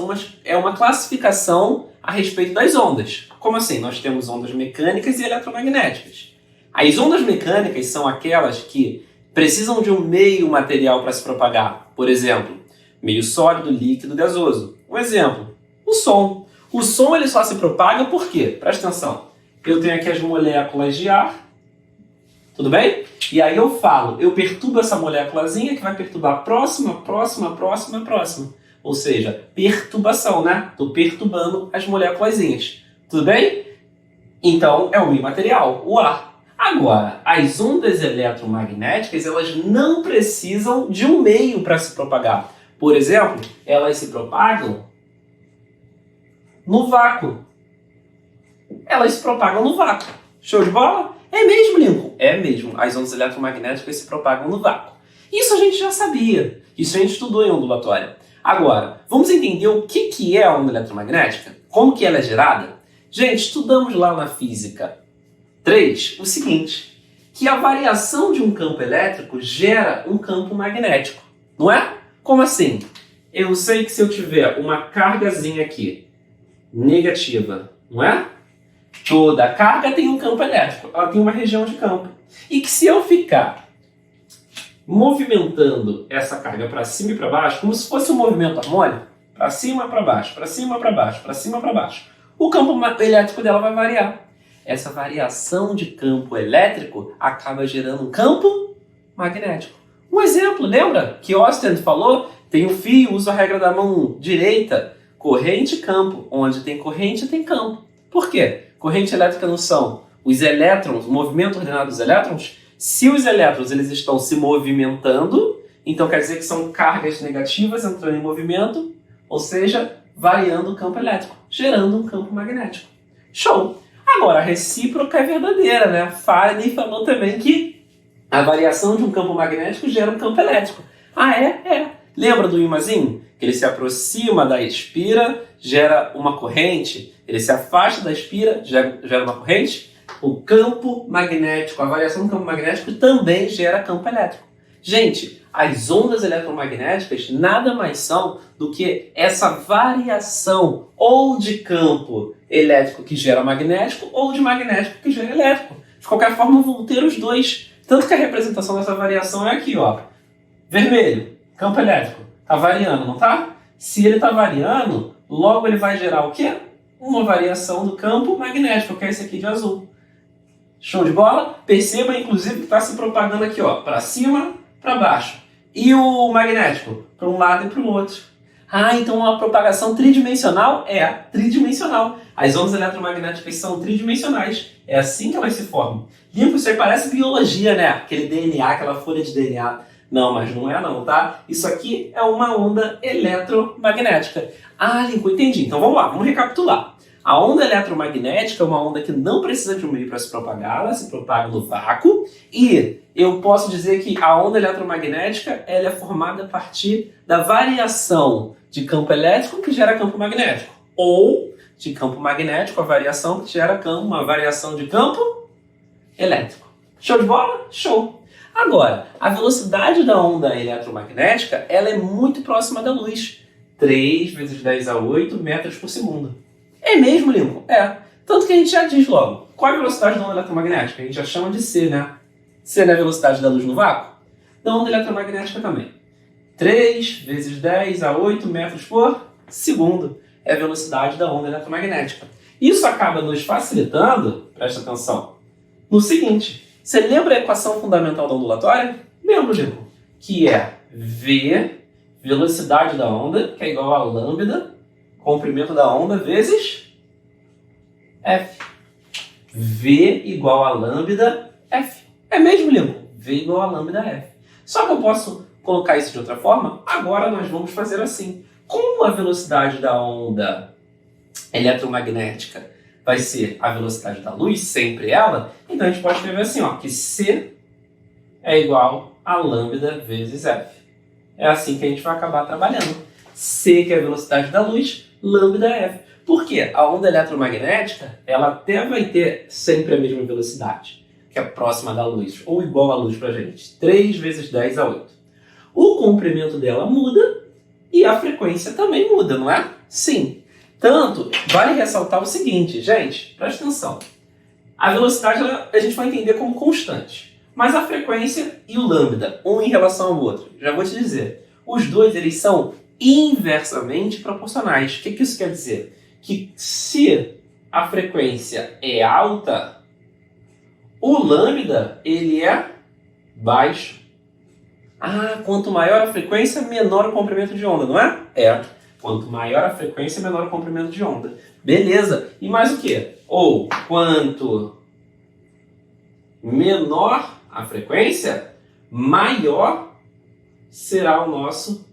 é uma classificação a respeito das ondas. Como assim? Nós temos ondas mecânicas e eletromagnéticas. As ondas mecânicas são aquelas que precisam de um meio material para se propagar. Por exemplo, meio sólido, líquido, gasoso. Um exemplo, o som. O som ele só se propaga por quê? Presta atenção. Eu tenho aqui as moléculas de ar, tudo bem? E aí eu perturbo essa moléculazinha que vai perturbar a próxima. Ou seja, perturbação, né? Estou perturbando as moléculazinhas, tudo bem? Então é o meio material, o ar. Agora, as ondas eletromagnéticas, elas não precisam de um meio para se propagar. Por exemplo, elas se propagam no vácuo. Elas se propagam no vácuo. Show de bola? É mesmo, Lincoln? É mesmo. As ondas eletromagnéticas se propagam no vácuo. Isso a gente já sabia. Isso a gente estudou em ondulatória. Agora, vamos entender o que é a onda eletromagnética? Como que ela é gerada? Gente, estudamos lá na física 3 o seguinte, que a variação de um campo elétrico gera um campo magnético. Não é? Como assim? Eu sei que se eu tiver uma cargazinha aqui, negativa, não é? Toda a carga tem um campo elétrico, ela tem uma região de campo. E que se eu ficar movimentando essa carga para cima e para baixo, como se fosse um movimento harmônico, para cima, para baixo, para cima, para baixo, para cima, para baixo, o campo elétrico dela vai variar. Essa variação de campo elétrico acaba gerando um campo magnético. Um exemplo, lembra que Austin falou? Tem um fio, usa a regra da mão direita, corrente e campo. Onde tem corrente, tem campo. Por quê? Corrente elétrica não são os elétrons, o movimento ordenado dos elétrons. Se os elétrons eles estão se movimentando, então quer dizer que são cargas negativas entrando em movimento, ou seja, variando o campo elétrico. gerando um campo magnético. Show! Agora, a recíproca é verdadeira, né? Faraday falou também que a variação de um campo magnético gera um campo elétrico. Ah, é? É. Lembra do ímãzinho? Que ele se aproxima da espira, gera uma corrente. Ele se afasta da espira, gera uma corrente. O campo magnético, a variação do campo magnético também gera campo elétrico. Gente, as ondas eletromagnéticas nada mais são do que essa variação ou de campo elétrico que gera magnético ou de magnético que gera elétrico. De qualquer forma, vão ter os dois. Tanto que a representação dessa variação é aqui, ó. Vermelho, campo elétrico. Está variando, não está? Se ele está variando, logo ele vai gerar o quê? Uma variação do campo magnético, que é esse aqui de azul. Show de bola? Perceba, inclusive, que está se propagando aqui, ó, para cima, para baixo. E o magnético? Para um lado e para o outro. Ah, então uma propagação tridimensional? É, tridimensional. As ondas eletromagnéticas são tridimensionais. É assim que elas se formam. Limpo, isso aí parece biologia, né? Aquele DNA, aquela folha de DNA. Não, mas não é não, tá? Isso aqui é uma onda eletromagnética. Ah, Lincoln, entendi. Então vamos lá, vamos recapitular. A onda eletromagnética é uma onda que não precisa de um meio para se propagar, ela se propaga no vácuo. E eu posso dizer que a onda eletromagnética ela é formada a partir da variação de campo elétrico que gera campo magnético. Ou de campo magnético, a variação que gera uma variação de campo elétrico. Show de bola? Show! Agora, a velocidade da onda eletromagnética ela é muito próxima da luz. 3 vezes 10 a 8 metros por segundo. É mesmo, Lincoln? É. Tanto que a gente já diz logo. Qual é a velocidade da onda eletromagnética? A gente já chama de C, né? C não é a velocidade da luz no vácuo? Da onda eletromagnética também. 3 vezes 10 a 8 metros por segundo é a velocidade da onda eletromagnética. Isso acaba nos facilitando, presta atenção, no seguinte. Você lembra a equação fundamental da ondulatória? Lembro, Lincoln. Que é V, velocidade da onda, que é igual a lambda, comprimento da onda, vezes F. V igual a lambda F. É mesmo, Lincoln? V igual a lambda F. Só que eu posso colocar isso de outra forma? Agora nós vamos fazer assim. Como a velocidade da onda eletromagnética vai ser a velocidade da luz, sempre ela, então a gente pode escrever assim, ó, que C é igual a lambda vezes F. É assim que a gente vai acabar trabalhando. C, que é a velocidade da luz, lambda F. Por quê? A onda eletromagnética, ela até vai ter sempre a mesma velocidade, que é próxima da luz, ou igual à luz pra gente. 3 vezes 10 a 8. O comprimento dela muda e a frequência também muda, não é? Sim. Tanto, vale ressaltar o seguinte, gente, presta atenção. A velocidade a gente vai entender como constante, mas a frequência e o lambda, um em relação ao outro, já vou te dizer, os dois eles são inversamente proporcionais. O que isso quer dizer? Que se a frequência é alta, o lambda ele é baixo. Ah, quanto maior a frequência, menor o comprimento de onda, não é? É. Quanto maior a frequência, menor o comprimento de onda. Beleza. E mais o quê? Ou quanto menor a frequência, maior será o nosso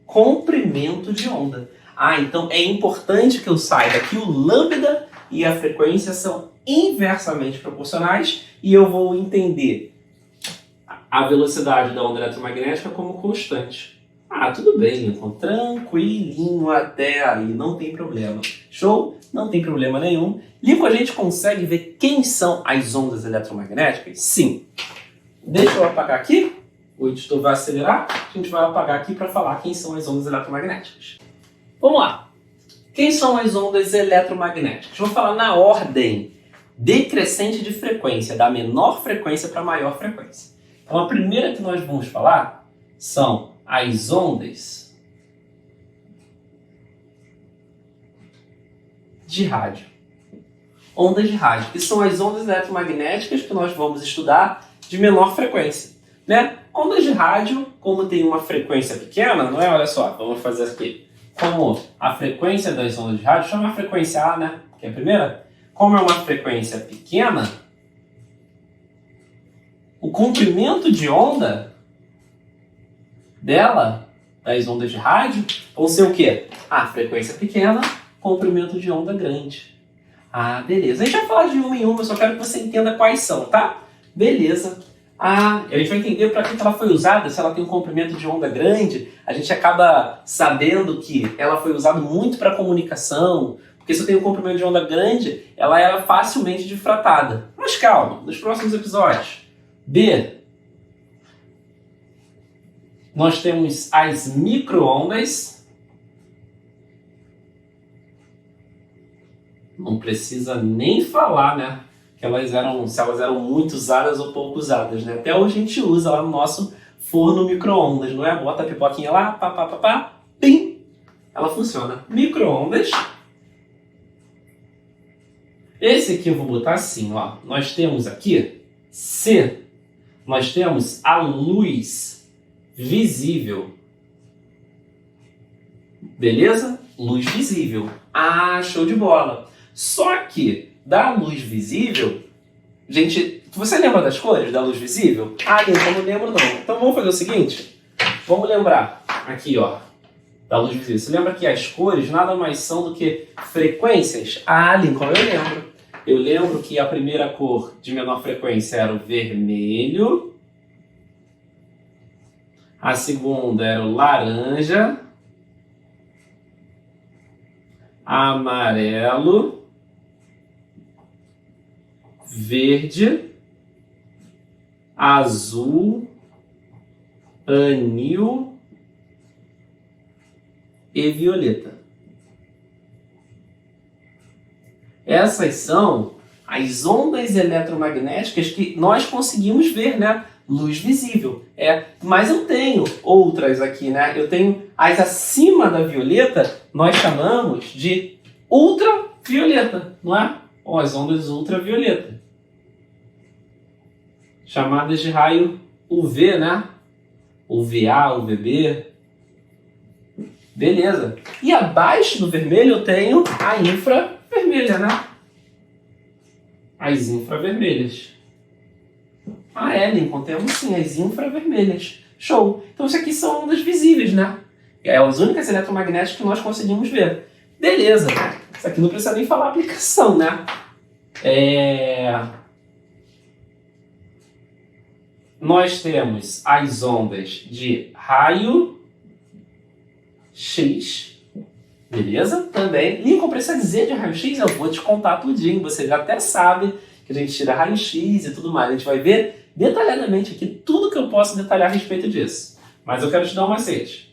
comprimento de onda. Ah, então é importante que eu saiba que o lambda e a frequência são inversamente proporcionais e eu vou entender a velocidade da onda eletromagnética como constante. Ah, tudo bem, Lincoln. Tranquilinho até aí, não tem problema. Show? Não tem problema nenhum. Lincoln, a gente consegue ver quem são as ondas eletromagnéticas? Sim. Deixa eu apagar aqui. O editor vai acelerar. A gente vai apagar aqui para falar quem são as ondas eletromagnéticas. Vamos lá. Quem são as ondas eletromagnéticas? Vou falar na ordem decrescente de frequência, da menor frequência para a maior frequência. Então, a primeira que nós vamos falar são as ondas de rádio. Ondas de rádio, que são as ondas eletromagnéticas que nós vamos estudar de menor frequência, né? Ondas de rádio, como tem uma frequência pequena, não é? Olha só, vamos fazer aqui. Como a frequência das ondas de rádio, chama a frequência A, né? Que é a primeira. Como é uma frequência pequena, o comprimento de onda dela, das ondas de rádio, vão ser o quê? A frequência pequena comprimento de onda grande. Ah, beleza. A gente vai falar de uma em uma, eu só quero que você entenda quais são, tá? Beleza. Ah, a gente vai entender para que ela foi usada, se ela tem um comprimento de onda grande, a gente acaba sabendo que ela foi usada muito para comunicação, porque se eu tenho um comprimento de onda grande, ela é facilmente difratada. Mas calma, nos próximos episódios. B. Nós temos as micro-ondas. Não precisa nem falar, né? Se elas eram muito usadas ou pouco usadas, né? Até hoje a gente usa lá no nosso forno micro-ondas, não é? Bota a pipoquinha lá, pim! Ela funciona. Micro-ondas. Esse aqui eu vou botar assim, ó. Nós temos aqui C. Nós temos a luz visível. Beleza? Luz visível. Ah, show de bola. Só que da luz visível, gente, você lembra das cores da luz visível? Ah, eu não lembro não. Então vamos fazer o seguinte, vamos lembrar aqui, ó, da luz visível. Você lembra que as cores nada mais são do que frequências? Ah, Lincoln, eu lembro. Eu lembro que a primeira cor de menor frequência era o vermelho, a segunda era o laranja, amarelo, verde, azul, anil e violeta. Essas são as ondas eletromagnéticas que nós conseguimos ver, né? Luz visível. Mas eu tenho outras aqui, né? Eu tenho as acima da violeta, nós chamamos de ultravioleta, não é? Ou as ondas ultravioleta, chamadas de raio UV, né? UVA, UVB. Beleza. E abaixo do vermelho eu tenho a infravermelha, né? As infravermelhas. Ah, Lincoln, temos sim as infravermelhas. Show. Então isso aqui são ondas visíveis, né? É as únicas eletromagnéticas que nós conseguimos ver. Beleza. Isso aqui não precisa nem falar aplicação, né? Nós temos as ondas de raio X. Beleza? Também. Lincoln, precisa dizer de raio-x? Eu vou te contar tudinho. Você já até sabe que a gente tira raio-x e tudo mais. A gente vai ver detalhadamente aqui tudo que eu posso detalhar a respeito disso. Mas eu quero te dar um macete.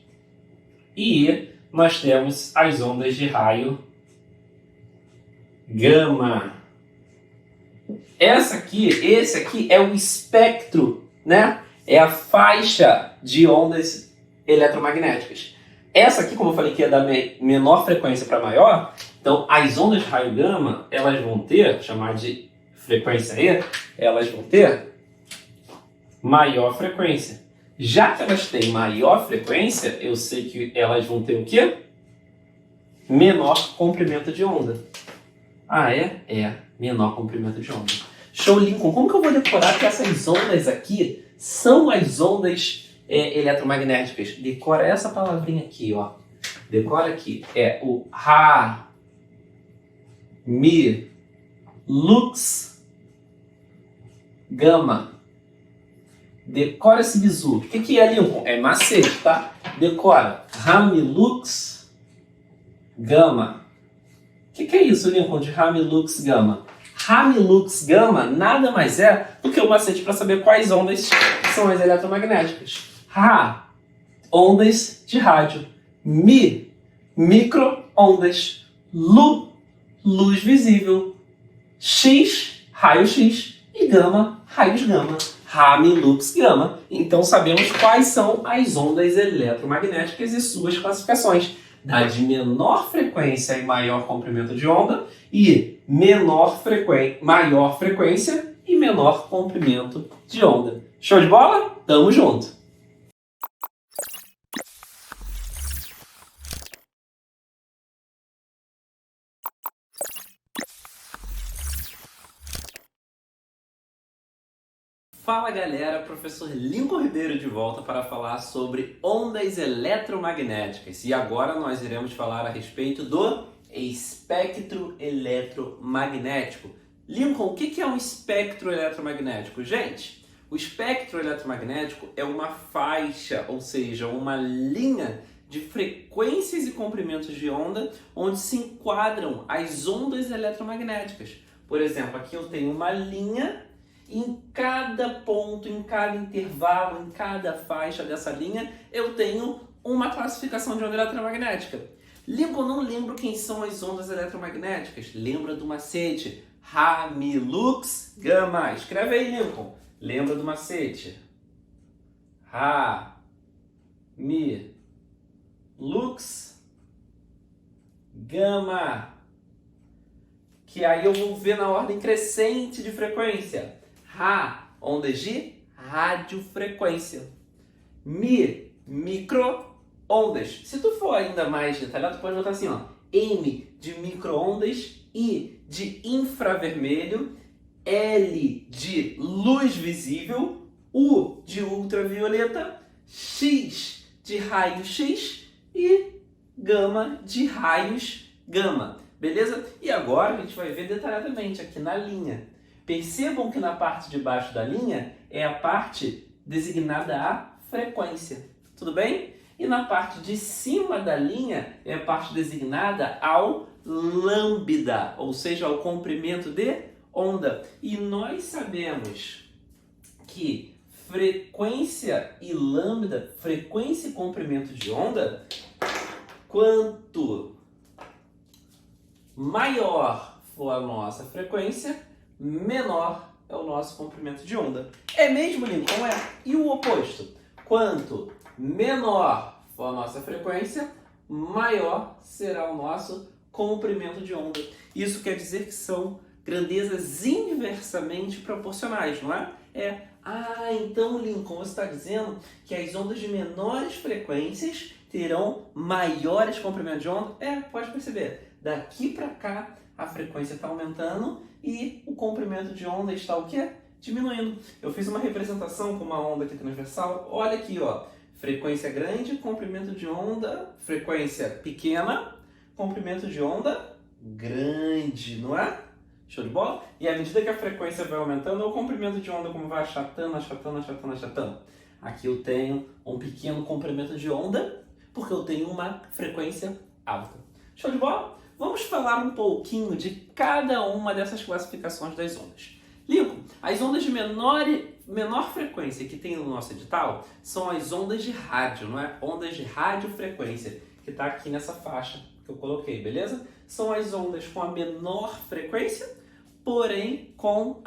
E nós temos as ondas de raio gama. Esse aqui é o espectro, né? É a faixa de ondas eletromagnéticas. Essa aqui, como eu falei que é da menor frequência para maior, então as ondas de raio gama, elas vão ter, chamar de frequência E, elas vão ter maior frequência. Já que elas têm maior frequência, eu sei que elas vão ter o quê? Menor comprimento de onda. Ah, menor comprimento de onda. Show, Lincoln. Como que eu vou decorar que essas ondas aqui são as ondas eletromagnéticas? Decora essa palavrinha aqui, ó. Decora aqui. É o Ra, Mi, Lux, Gama. Decora esse bizu. O que é, Lincoln? É macete, tá? Decora. Rami, Lux, Gama. O que é isso, Lincoln, de Rami, Lux, Gama? Rami, Lux, Gama nada mais é do que o macete para saber quais ondas são as eletromagnéticas. Ra, ondas de rádio. Mi, micro-ondas. Lu, luz visível. X, raio-x. E gama, raios gama. Rami, lux, gama. Então sabemos quais são as ondas eletromagnéticas e suas classificações. Da de menor frequência e maior comprimento de onda e maior frequência e menor comprimento de onda. Show de bola? Tamo junto! Fala galera, professor Lincoln Ribeiro de volta para falar sobre ondas eletromagnéticas. E agora nós iremos falar a respeito do espectro eletromagnético. Lincoln, o que é um espectro eletromagnético? Gente, o espectro eletromagnético é uma faixa, ou seja, uma linha de frequências e comprimentos de onda onde se enquadram as ondas eletromagnéticas. Por exemplo, aqui eu tenho uma linha e em cada ponto, em cada intervalo, em cada faixa dessa linha, eu tenho uma classificação de onda eletromagnética. Lincoln, não lembro quem são as ondas eletromagnéticas. Lembra do macete. Rá, Mi, Lux, Gama. Escreve aí, Lincoln. Lembra do macete. Rá, Mi, Lux, Gama. Que aí eu vou ver na ordem crescente de frequência. Rá, ondas de radiofrequência. Mi, micro-ondas. Se tu for ainda mais detalhado, tu pode botar assim, ó. M de micro-ondas, I de infravermelho, L de luz visível, U de ultravioleta, X de raio X e gama de raios gama. Beleza? E agora a gente vai ver detalhadamente aqui na linha. Percebam que na parte de baixo da linha é a parte designada a frequência. Tudo bem? E na parte de cima da linha é a parte designada ao lambda, ou seja, ao comprimento de onda. E nós sabemos que frequência e lambda, frequência e comprimento de onda, quanto maior for a nossa frequência, menor é o nosso comprimento de onda. É mesmo, Lincoln? É. E o oposto? Quanto menor for a nossa frequência, maior será o nosso comprimento de onda. Isso quer dizer que são grandezas inversamente proporcionais, não é? Então, Lincoln, você está dizendo que as ondas de menores frequências terão maiores comprimentos de onda? Pode perceber. Daqui para cá, a frequência está aumentando e o comprimento de onda está o quê? Diminuindo. Eu fiz uma representação com uma onda aqui transversal. Olha aqui, ó. Frequência grande, comprimento de onda, frequência pequena, comprimento de onda grande, não é? Show de bola? E à medida que a frequência vai aumentando, o comprimento de onda como vai achatando, achatando, achatando, achatando. Aqui eu tenho um pequeno comprimento de onda, porque eu tenho uma frequência alta. Show de bola? Vamos falar um pouquinho de cada uma dessas classificações das ondas. Lincoln, as ondas de menor frequência que tem no nosso edital são as ondas de rádio, não é? Ondas de radiofrequência, que está aqui nessa faixa que eu coloquei, beleza? São as ondas com a menor frequência, porém com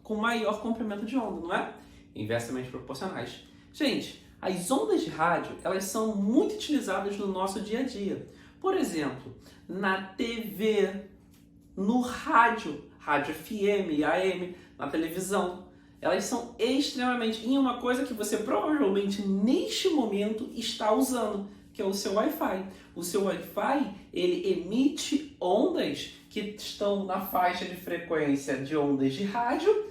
maior comprimento de onda, não é? Inversamente proporcionais. Gente, as ondas de rádio, elas são muito utilizadas no nosso dia a dia. Por exemplo, na TV, no rádio FM, AM, na televisão. Elas são extremamente... E uma coisa que você provavelmente neste momento está usando, que é o seu Wi-Fi. O seu Wi-Fi, ele emite ondas que estão na faixa de frequência de ondas de rádio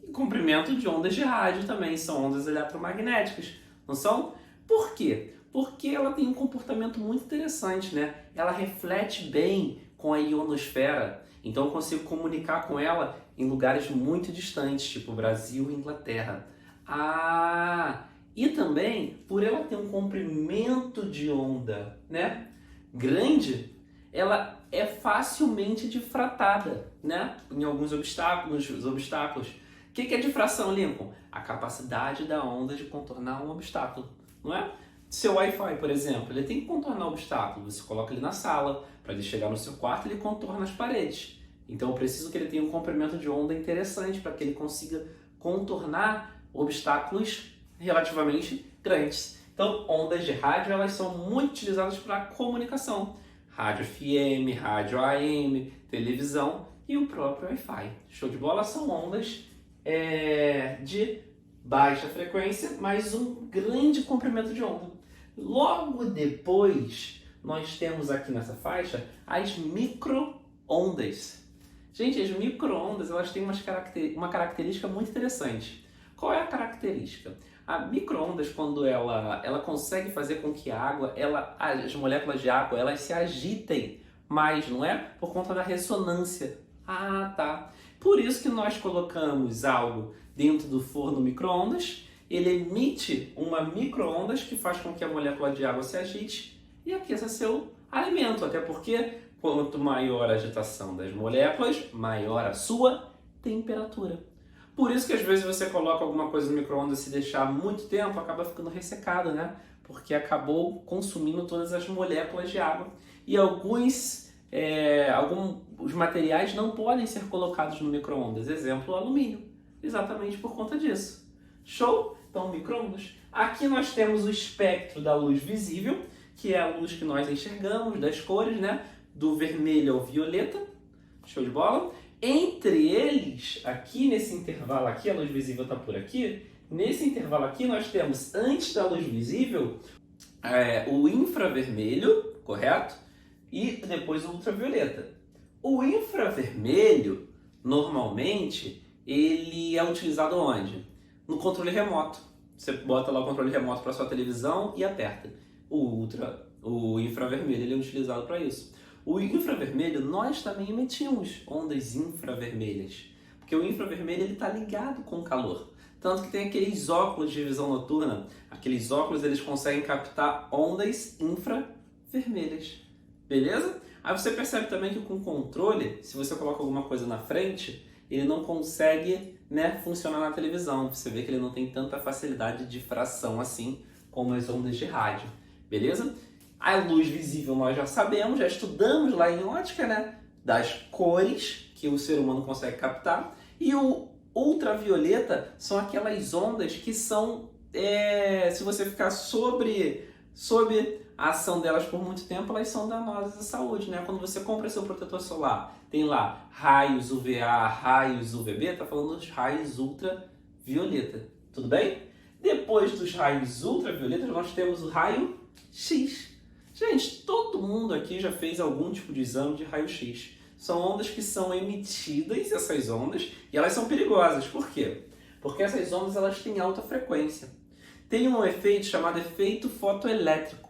e comprimento de ondas de rádio também. São ondas eletromagnéticas, não são? Por quê? Porque ela tem um comportamento muito interessante, né? Ela reflete bem com a ionosfera. Então eu consigo comunicar com ela em lugares muito distantes, tipo Brasil e Inglaterra. E também, por ela ter um comprimento de onda, né, grande, ela é facilmente difratada, né, em alguns obstáculos. O que é difração, Lincoln? A capacidade da onda de contornar um obstáculo, não é? Seu Wi-Fi, por exemplo, ele tem que contornar o obstáculo. Você coloca ele na sala, para ele chegar no seu quarto, ele contorna as paredes. Então eu preciso que ele tenha um comprimento de onda interessante para que ele consiga contornar obstáculos relativamente grandes. Então, ondas de rádio, elas são muito utilizadas para comunicação. Rádio FM, rádio AM, televisão e o próprio Wi-Fi. Show de bola? São ondas de baixa frequência, mas um grande comprimento de onda. Logo depois, nós temos aqui nessa faixa as micro-ondas. Gente, as micro-ondas, elas têm uma característica muito interessante. Qual é a característica? A micro-ondas, quando ela consegue fazer com que a água, as moléculas de água, elas se agitem mais, não é? Por conta da ressonância. Ah, tá. Por isso que nós colocamos algo dentro do forno micro-ondas, ele emite uma micro-ondas que faz com que a molécula de água se agite e aqueça seu alimento. Até porque, quanto maior a agitação das moléculas, maior a sua temperatura. Por isso que às vezes você coloca alguma coisa no micro-ondas e se deixar muito tempo, acaba ficando ressecado, né? Porque acabou consumindo todas as moléculas de água. E alguns materiais não podem ser colocados no micro-ondas. Exemplo, o alumínio. Exatamente por conta disso. Show? Então, micro-ondas. Aqui nós temos o espectro da luz visível, que é a luz que nós enxergamos, das cores, né? Do vermelho ao violeta. Show de bola? Entre eles, aqui nesse intervalo aqui, a luz visível está por aqui, nesse intervalo aqui nós temos, antes da luz visível, o infravermelho, correto? E depois o ultravioleta. O infravermelho, normalmente, ele é utilizado onde? No controle remoto. Você bota lá o controle remoto para sua televisão e aperta. O infravermelho ele é utilizado para isso. O infravermelho, nós também emitimos ondas infravermelhas, porque o infravermelho está ligado com o calor. Tanto que tem aqueles óculos de visão noturna, aqueles óculos eles conseguem captar ondas infravermelhas, beleza? Aí você percebe também que com o controle, se você coloca alguma coisa na frente, ele não consegue, né, funcionar na televisão. Você vê que ele não tem tanta facilidade de difração assim como as ondas de rádio, beleza? A luz visível nós já sabemos, já estudamos lá em ótica, né? Das cores que o ser humano consegue captar. E o ultravioleta são aquelas ondas que são, se você ficar sob a ação delas por muito tempo, elas são danosas à saúde, né? Quando você compra seu protetor solar, tem lá raios UVA, raios UVB, tá falando dos raios ultravioleta, tudo bem? Depois dos raios ultravioletas, nós temos o raio X. Gente, todo mundo aqui já fez algum tipo de exame de raio-x. São ondas que são emitidas, essas ondas, e elas são perigosas. Por quê? Porque essas ondas elas têm alta frequência. Tem um efeito chamado efeito fotoelétrico,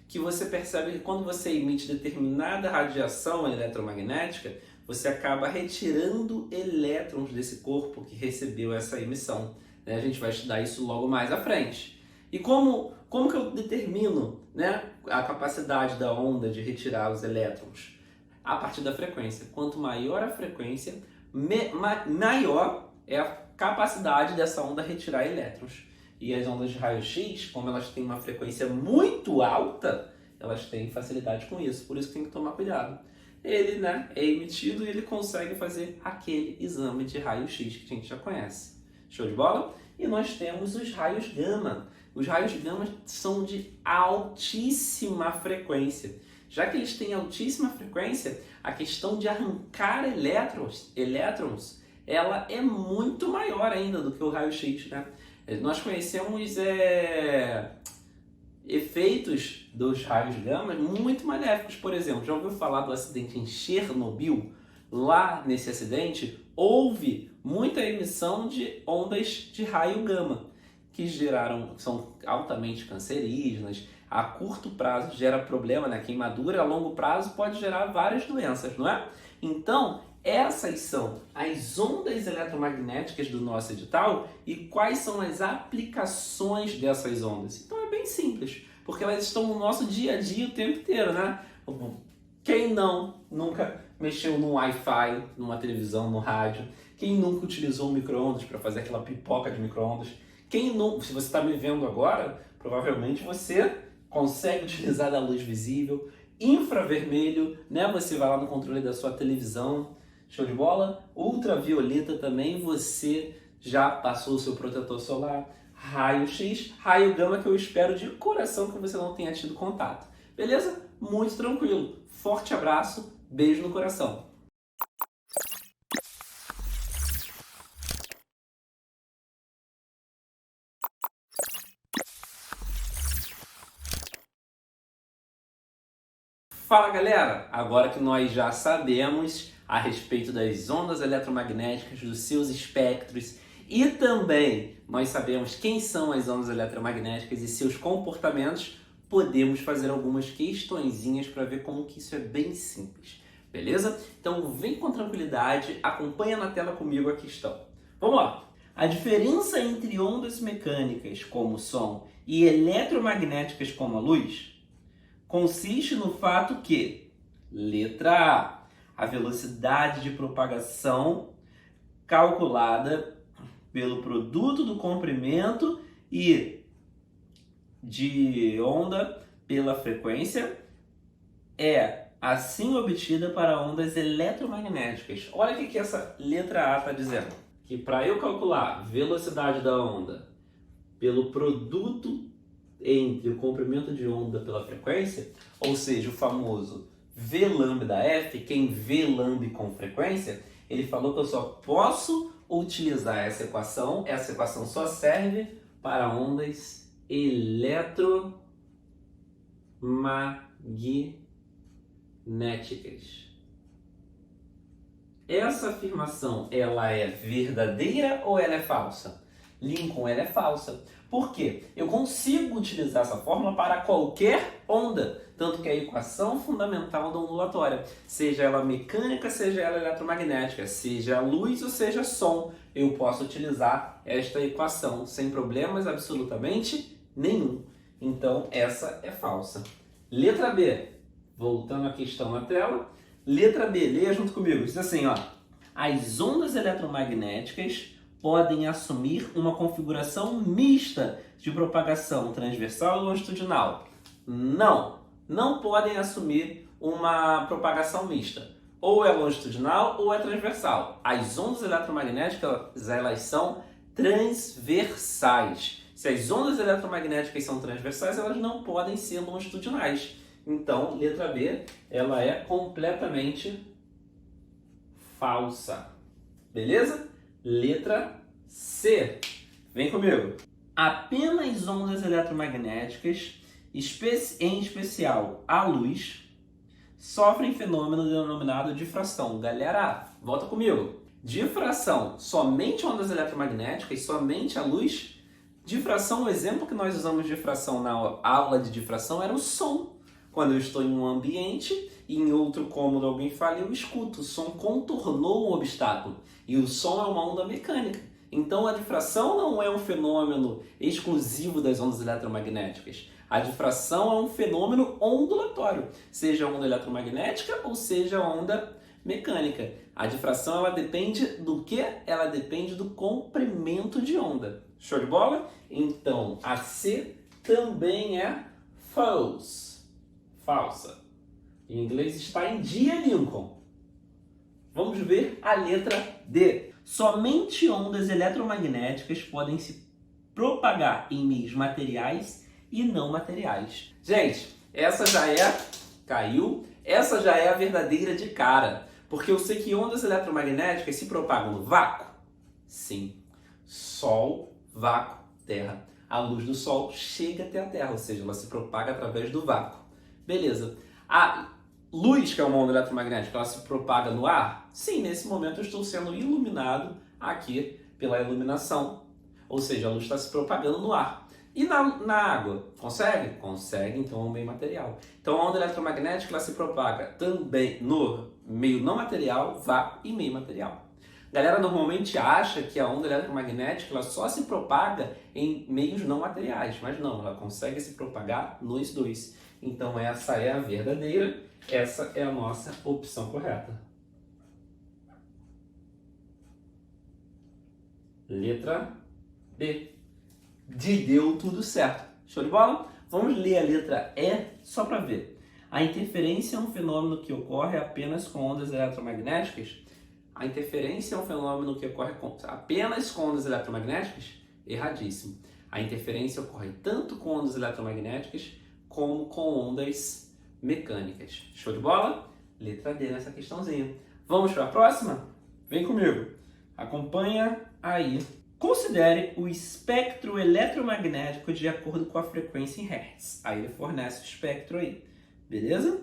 que você percebe que quando você emite determinada radiação eletromagnética, você acaba retirando elétrons desse corpo que recebeu essa emissão. A gente vai estudar isso logo mais à frente. E como que eu determino, né, a capacidade da onda de retirar os elétrons? A partir da frequência. Quanto maior a frequência, maior é a capacidade dessa onda retirar elétrons. E as ondas de raio-x, como elas têm uma frequência muito alta, elas têm facilidade com isso. Por isso que tem que tomar cuidado. Ele, né, é emitido e ele consegue fazer aquele exame de raio-x que a gente já conhece. Show de bola? E nós temos os raios gama. Os raios gama são de altíssima frequência. Já que eles têm altíssima frequência, a questão de arrancar elétrons, ela é muito maior ainda do que o raio-x, né? Nós conhecemos efeitos dos raios gama muito maléficos. Por exemplo, já ouviu falar do acidente em Chernobyl? Lá nesse acidente, houve muita emissão de ondas de raio gama, que são altamente cancerígenas, a curto prazo gera problema, né? Queimadura, a longo prazo pode gerar várias doenças, não é? Então, essas são as ondas eletromagnéticas do nosso edital e quais são as aplicações dessas ondas. Então é bem simples, porque elas estão no nosso dia a dia o tempo inteiro, né? Quem nunca mexeu no Wi-Fi, numa televisão, no rádio? Quem nunca utilizou um micro-ondas para fazer aquela pipoca de micro-ondas? Se você está me vendo agora, provavelmente você consegue utilizar da luz visível, infravermelho, né? Você vai lá no controle da sua televisão, show de bola? Ultravioleta também, você já passou o seu protetor solar, raio-x, raio gama que eu espero de coração que você não tenha tido contato. Beleza? Muito tranquilo. Forte abraço, beijo no coração. Fala galera, agora que nós já sabemos a respeito das ondas eletromagnéticas, dos seus espectros E também nós sabemos quem são as ondas eletromagnéticas e seus comportamentos. Podemos fazer algumas questõezinhas para ver como que isso é bem simples. Beleza? Então vem com tranquilidade, acompanha na tela comigo a questão. Vamos lá! A diferença entre ondas mecânicas, como o som, e eletromagnéticas, como a luz, consiste no fato que, letra A velocidade de propagação calculada pelo produto do comprimento e de onda pela frequência é assim obtida para ondas eletromagnéticas. Olha o que essa letra A está dizendo. Que para eu calcular velocidade da onda pelo produto entre o comprimento de onda pela frequência, ou seja, o famoso V lambda F, quem vê lambda com frequência, ele falou que eu só posso utilizar essa equação só serve para ondas eletromagnéticas. Essa afirmação, ela é verdadeira ou ela é falsa? Lincoln, ela é falsa. Por quê? Eu consigo utilizar essa fórmula para qualquer onda, tanto que a equação fundamental da ondulatória, seja ela mecânica, seja ela eletromagnética, seja luz ou seja som, eu posso utilizar esta equação sem problemas absolutamente nenhum. Então, essa é falsa. Letra B, voltando à questão na tela. Letra B, leia junto comigo. Diz assim, ó. As ondas eletromagnéticas podem assumir uma configuração mista de propagação transversal e longitudinal. Não podem assumir uma propagação mista. Ou é longitudinal ou é transversal. As ondas eletromagnéticas, elas são transversais. Se as ondas eletromagnéticas são transversais, elas não podem ser longitudinais. Então, letra B, ela é completamente falsa. Beleza? Letra C. Vem comigo. Apenas ondas eletromagnéticas, em especial a luz, sofrem fenômeno denominado difração. Galera, volta comigo. Difração, somente ondas eletromagnéticas, somente a luz. Difração, o exemplo que nós usamos de difração na aula de difração era o som. Quando eu estou em um ambiente e em outro cômodo alguém fala, eu escuto. O som contornou um obstáculo. E o som é uma onda mecânica. Então a difração não é um fenômeno exclusivo das ondas eletromagnéticas. A difração é um fenômeno ondulatório, seja onda eletromagnética ou seja onda mecânica. A difração ela depende do quê? Ela depende do comprimento de onda. Show de bola? Então a C também é false. Falsa. Em inglês está em dia, Lincoln. Vamos ver a letra D. Somente ondas eletromagnéticas podem se propagar em meios materiais e não materiais. Gente, essa já é... Caiu. Essa já é a verdadeira de cara. Porque eu sei que ondas eletromagnéticas se propagam no vácuo. Sim. Sol, vácuo, terra. A luz do Sol chega até a Terra, ou seja, ela se propaga através do vácuo. Beleza. A luz, que é uma onda eletromagnética, ela se propaga no ar? Sim, nesse momento eu estou sendo iluminado aqui pela iluminação. Ou seja, a luz está se propagando no ar. E na água? Consegue? Consegue, então é um meio material. Então a onda eletromagnética ela se propaga também no meio não material, vácuo e meio material. A galera normalmente acha que a onda eletromagnética ela só se propaga em meios não materiais, mas não, ela consegue se propagar nos dois. Então essa é a verdadeira, essa é a nossa opção correta. Letra B. Deu tudo certo. Show de bola? Vamos ler a letra E só para ver. A interferência é um fenômeno que ocorre apenas com ondas eletromagnéticas? A interferência é um fenômeno que ocorre apenas com ondas eletromagnéticas? Erradíssimo. A interferência ocorre tanto com ondas eletromagnéticas como com ondas mecânicas. Show de bola? Letra D nessa questãozinha. Vamos para a próxima? Vem comigo. Acompanha aí. Considere o espectro eletromagnético de acordo com a frequência em Hertz. Aí ele fornece o espectro aí. Beleza?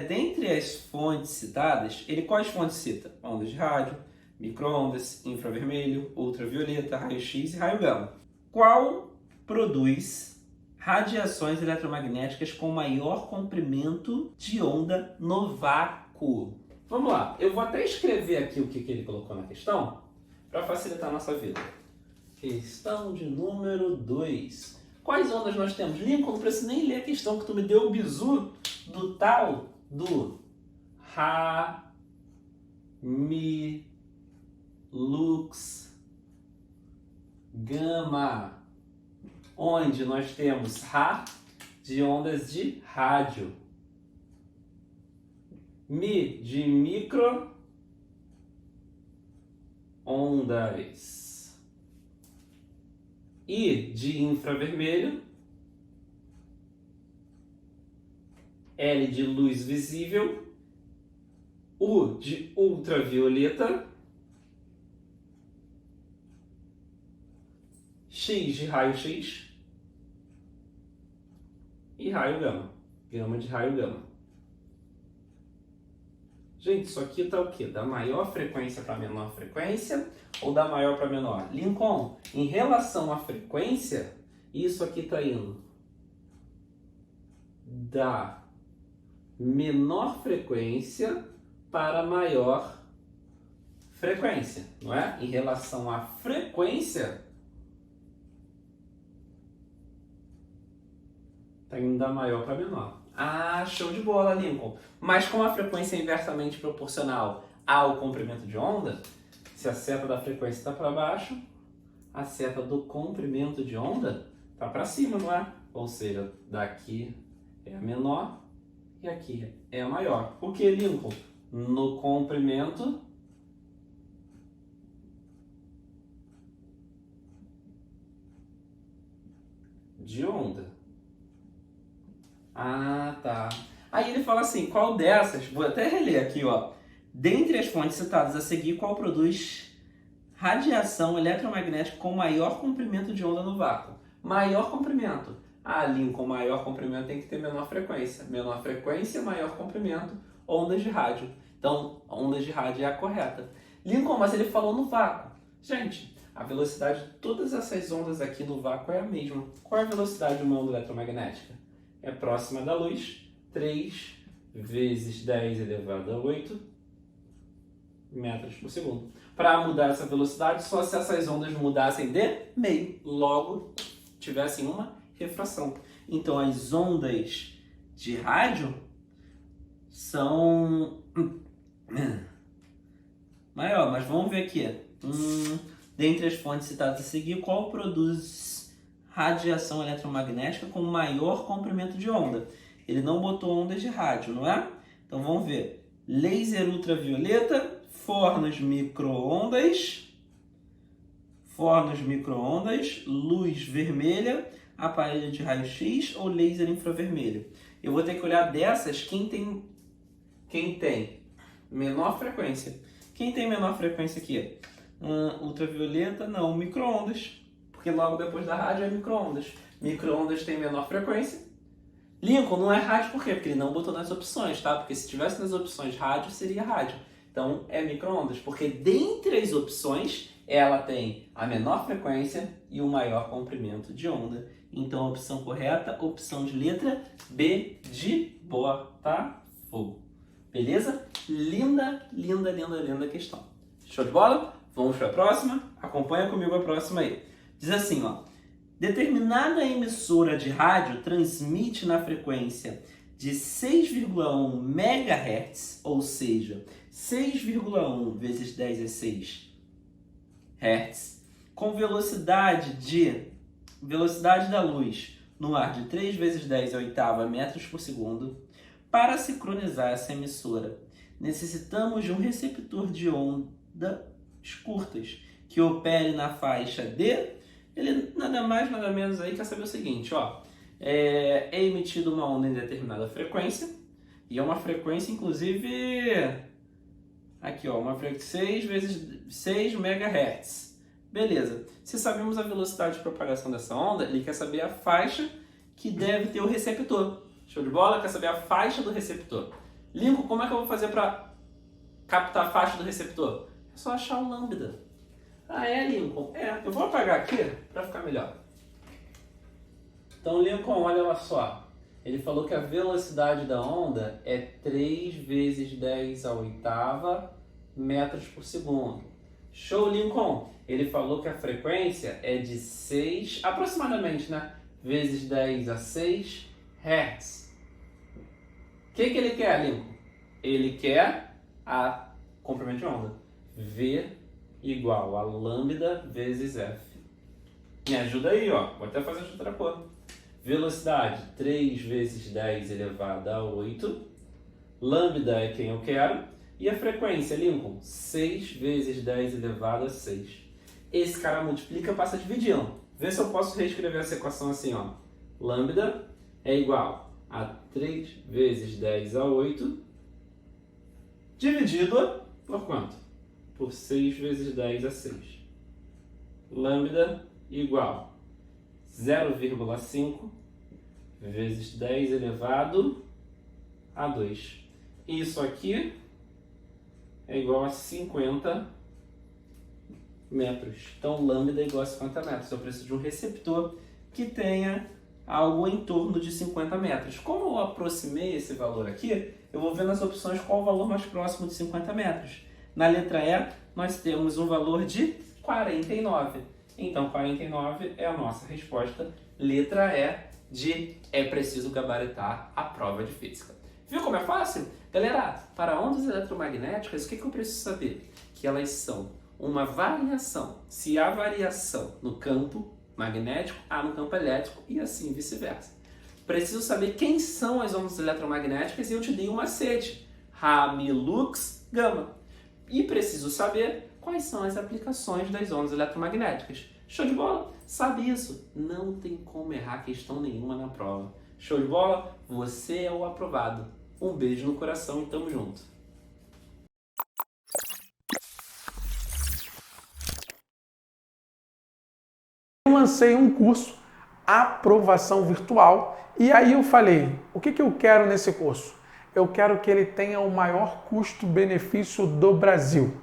Dentre as fontes citadas, ele quais fontes cita? Ondas de rádio, micro-ondas, infravermelho, ultravioleta, raio-x e raio gama. Qual produz radiações eletromagnéticas com maior comprimento de onda no vácuo? Vamos lá, eu vou até escrever aqui o que ele colocou na questão para facilitar a nossa vida. Questão de número 2. Quais ondas nós temos? Lincoln, não preciso nem ler a questão que tu me deu o bizu do tal do Ra, Mi, Lux, Gama, onde nós temos Ra de ondas de rádio, Mi de micro ondas, I de infravermelho, L de luz visível, U de ultravioleta, X de raio-x e raio gama. Gama de raio gama. Gente, isso aqui está o quê? Da maior frequência para menor frequência ou da maior para menor? Lincoln, em relação à frequência, isso aqui está indo da menor frequência para maior frequência, não é? Em relação à frequência, está indo da maior para menor. Ah, show de bola, Lincoln. Mas como a frequência é inversamente proporcional ao comprimento de onda, se a seta da frequência está para baixo, a seta do comprimento de onda está para cima, não é? Ou seja, daqui é a menor e aqui é a maior. Por que, Lincoln? No comprimento de onda. Ah, tá. Aí ele fala assim, qual dessas, vou até reler aqui, ó. Dentre as fontes citadas a seguir, qual produz radiação eletromagnética com maior comprimento de onda no vácuo? Maior comprimento. Ah, Lincoln, maior comprimento tem que ter menor frequência. Menor frequência, maior comprimento, ondas de rádio. Então, ondas de rádio é a correta. Lincoln, mas ele falou no vácuo. Gente, a velocidade de todas essas ondas aqui no vácuo é a mesma. Qual é a velocidade de uma onda eletromagnética? É próxima da luz, 3 vezes 10 elevado a 8 metros por segundo. Para mudar essa velocidade, só se essas ondas mudassem de meio, logo tivessem uma refração. Então, as ondas de rádio são maior, mas vamos ver aqui. Dentre as fontes citadas a seguir, qual produz radiação eletromagnética com maior comprimento de onda? Ele não botou ondas de rádio, não é? Então vamos ver. Laser ultravioleta, fornos micro-ondas, luz vermelha, aparelho de raio-x ou laser infravermelho. Eu vou ter que olhar dessas quem tem menor frequência. Quem tem menor frequência aqui? Ultravioleta, não, micro-ondas. Porque logo depois da rádio é micro-ondas. Micro-ondas tem menor frequência. Lincoln não é rádio por quê? Porque ele não botou nas opções, tá? Porque se tivesse nas opções rádio, seria rádio. Então é micro-ondas, porque dentre as opções, ela tem a menor frequência e o maior comprimento de onda. Então a opção correta, opção de letra B de Botafogo. Beleza? Linda, linda, linda, linda questão. Show de bola? Vamos para a próxima? Acompanha comigo a próxima aí. Diz assim, ó. Determinada emissora de rádio transmite na frequência de 6,1 MHz, ou seja, 6,1 vezes 10 a 6 Hz, com velocidade da luz no ar de 3 vezes 10 a oitava metros por segundo. Para sincronizar essa emissora, necessitamos de um receptor de ondas curtas que opere na faixa de... Ele nada mais, nada menos aí quer saber o seguinte, ó. É emitida uma onda em determinada frequência, e é uma frequência, inclusive, aqui, ó, uma frequência 6 vezes 6 MHz. Beleza. Se sabemos a velocidade de propagação dessa onda, ele quer saber a faixa que deve ter o receptor. Show de bola? Quer saber a faixa do receptor. Lincoln, como é que eu vou fazer para captar a faixa do receptor? É só achar o lambda. Ah, é, Lincoln? É, eu vou apagar aqui para ficar melhor. Então, Lincoln, olha lá só. Ele falou que a velocidade da onda é 3 vezes 10 à oitava metros por segundo. Show, Lincoln! Ele falou que a frequência é de 6, aproximadamente, né? Vezes 10 a 6 Hz. O que ele quer, Lincoln? Ele quer a comprimento de onda. V igual a lambda vezes F. Me ajuda aí, ó. Vou até fazer outra cor. Velocidade, 3 vezes 10 elevado a 8. Lambda é quem eu quero. E a frequência, Lincoln? 6 vezes 10 elevado a 6. Esse cara multiplica, passa dividindo. Vê se eu posso reescrever essa equação assim, ó. Lambda é igual a 3 vezes 10 a 8 dividido por quanto? Por 6 vezes 10 a 6. Lambda igual 0,5 vezes 10 elevado a 2. Isso aqui é igual a 50 metros. Então, lambda é igual a 50 metros. Eu preciso de um receptor que tenha algo em torno de 50 metros. Como eu aproximei esse valor aqui, eu vou ver nas opções qual o valor mais próximo de 50 metros. Na letra E, nós temos um valor de 49. Então, 49 é a nossa resposta. Letra E de é preciso gabaritar a prova de física. Viu como é fácil? Galera, para ondas eletromagnéticas, o que eu preciso saber? Que elas são uma variação. Se há variação no campo magnético, há no campo elétrico e assim vice-versa. Preciso saber quem são as ondas eletromagnéticas e eu te dei um macete. Rá, Mi, Lux, Gama. E preciso saber quais são as aplicações das ondas eletromagnéticas. Show de bola? Sabe isso? Não tem como errar questão nenhuma na prova. Show de bola? Você é o aprovado. Um beijo no coração e tamo junto. Eu lancei um curso, Aprovação Virtual, e aí eu falei, o que eu quero nesse curso? Eu quero que ele tenha o maior custo-benefício do Brasil,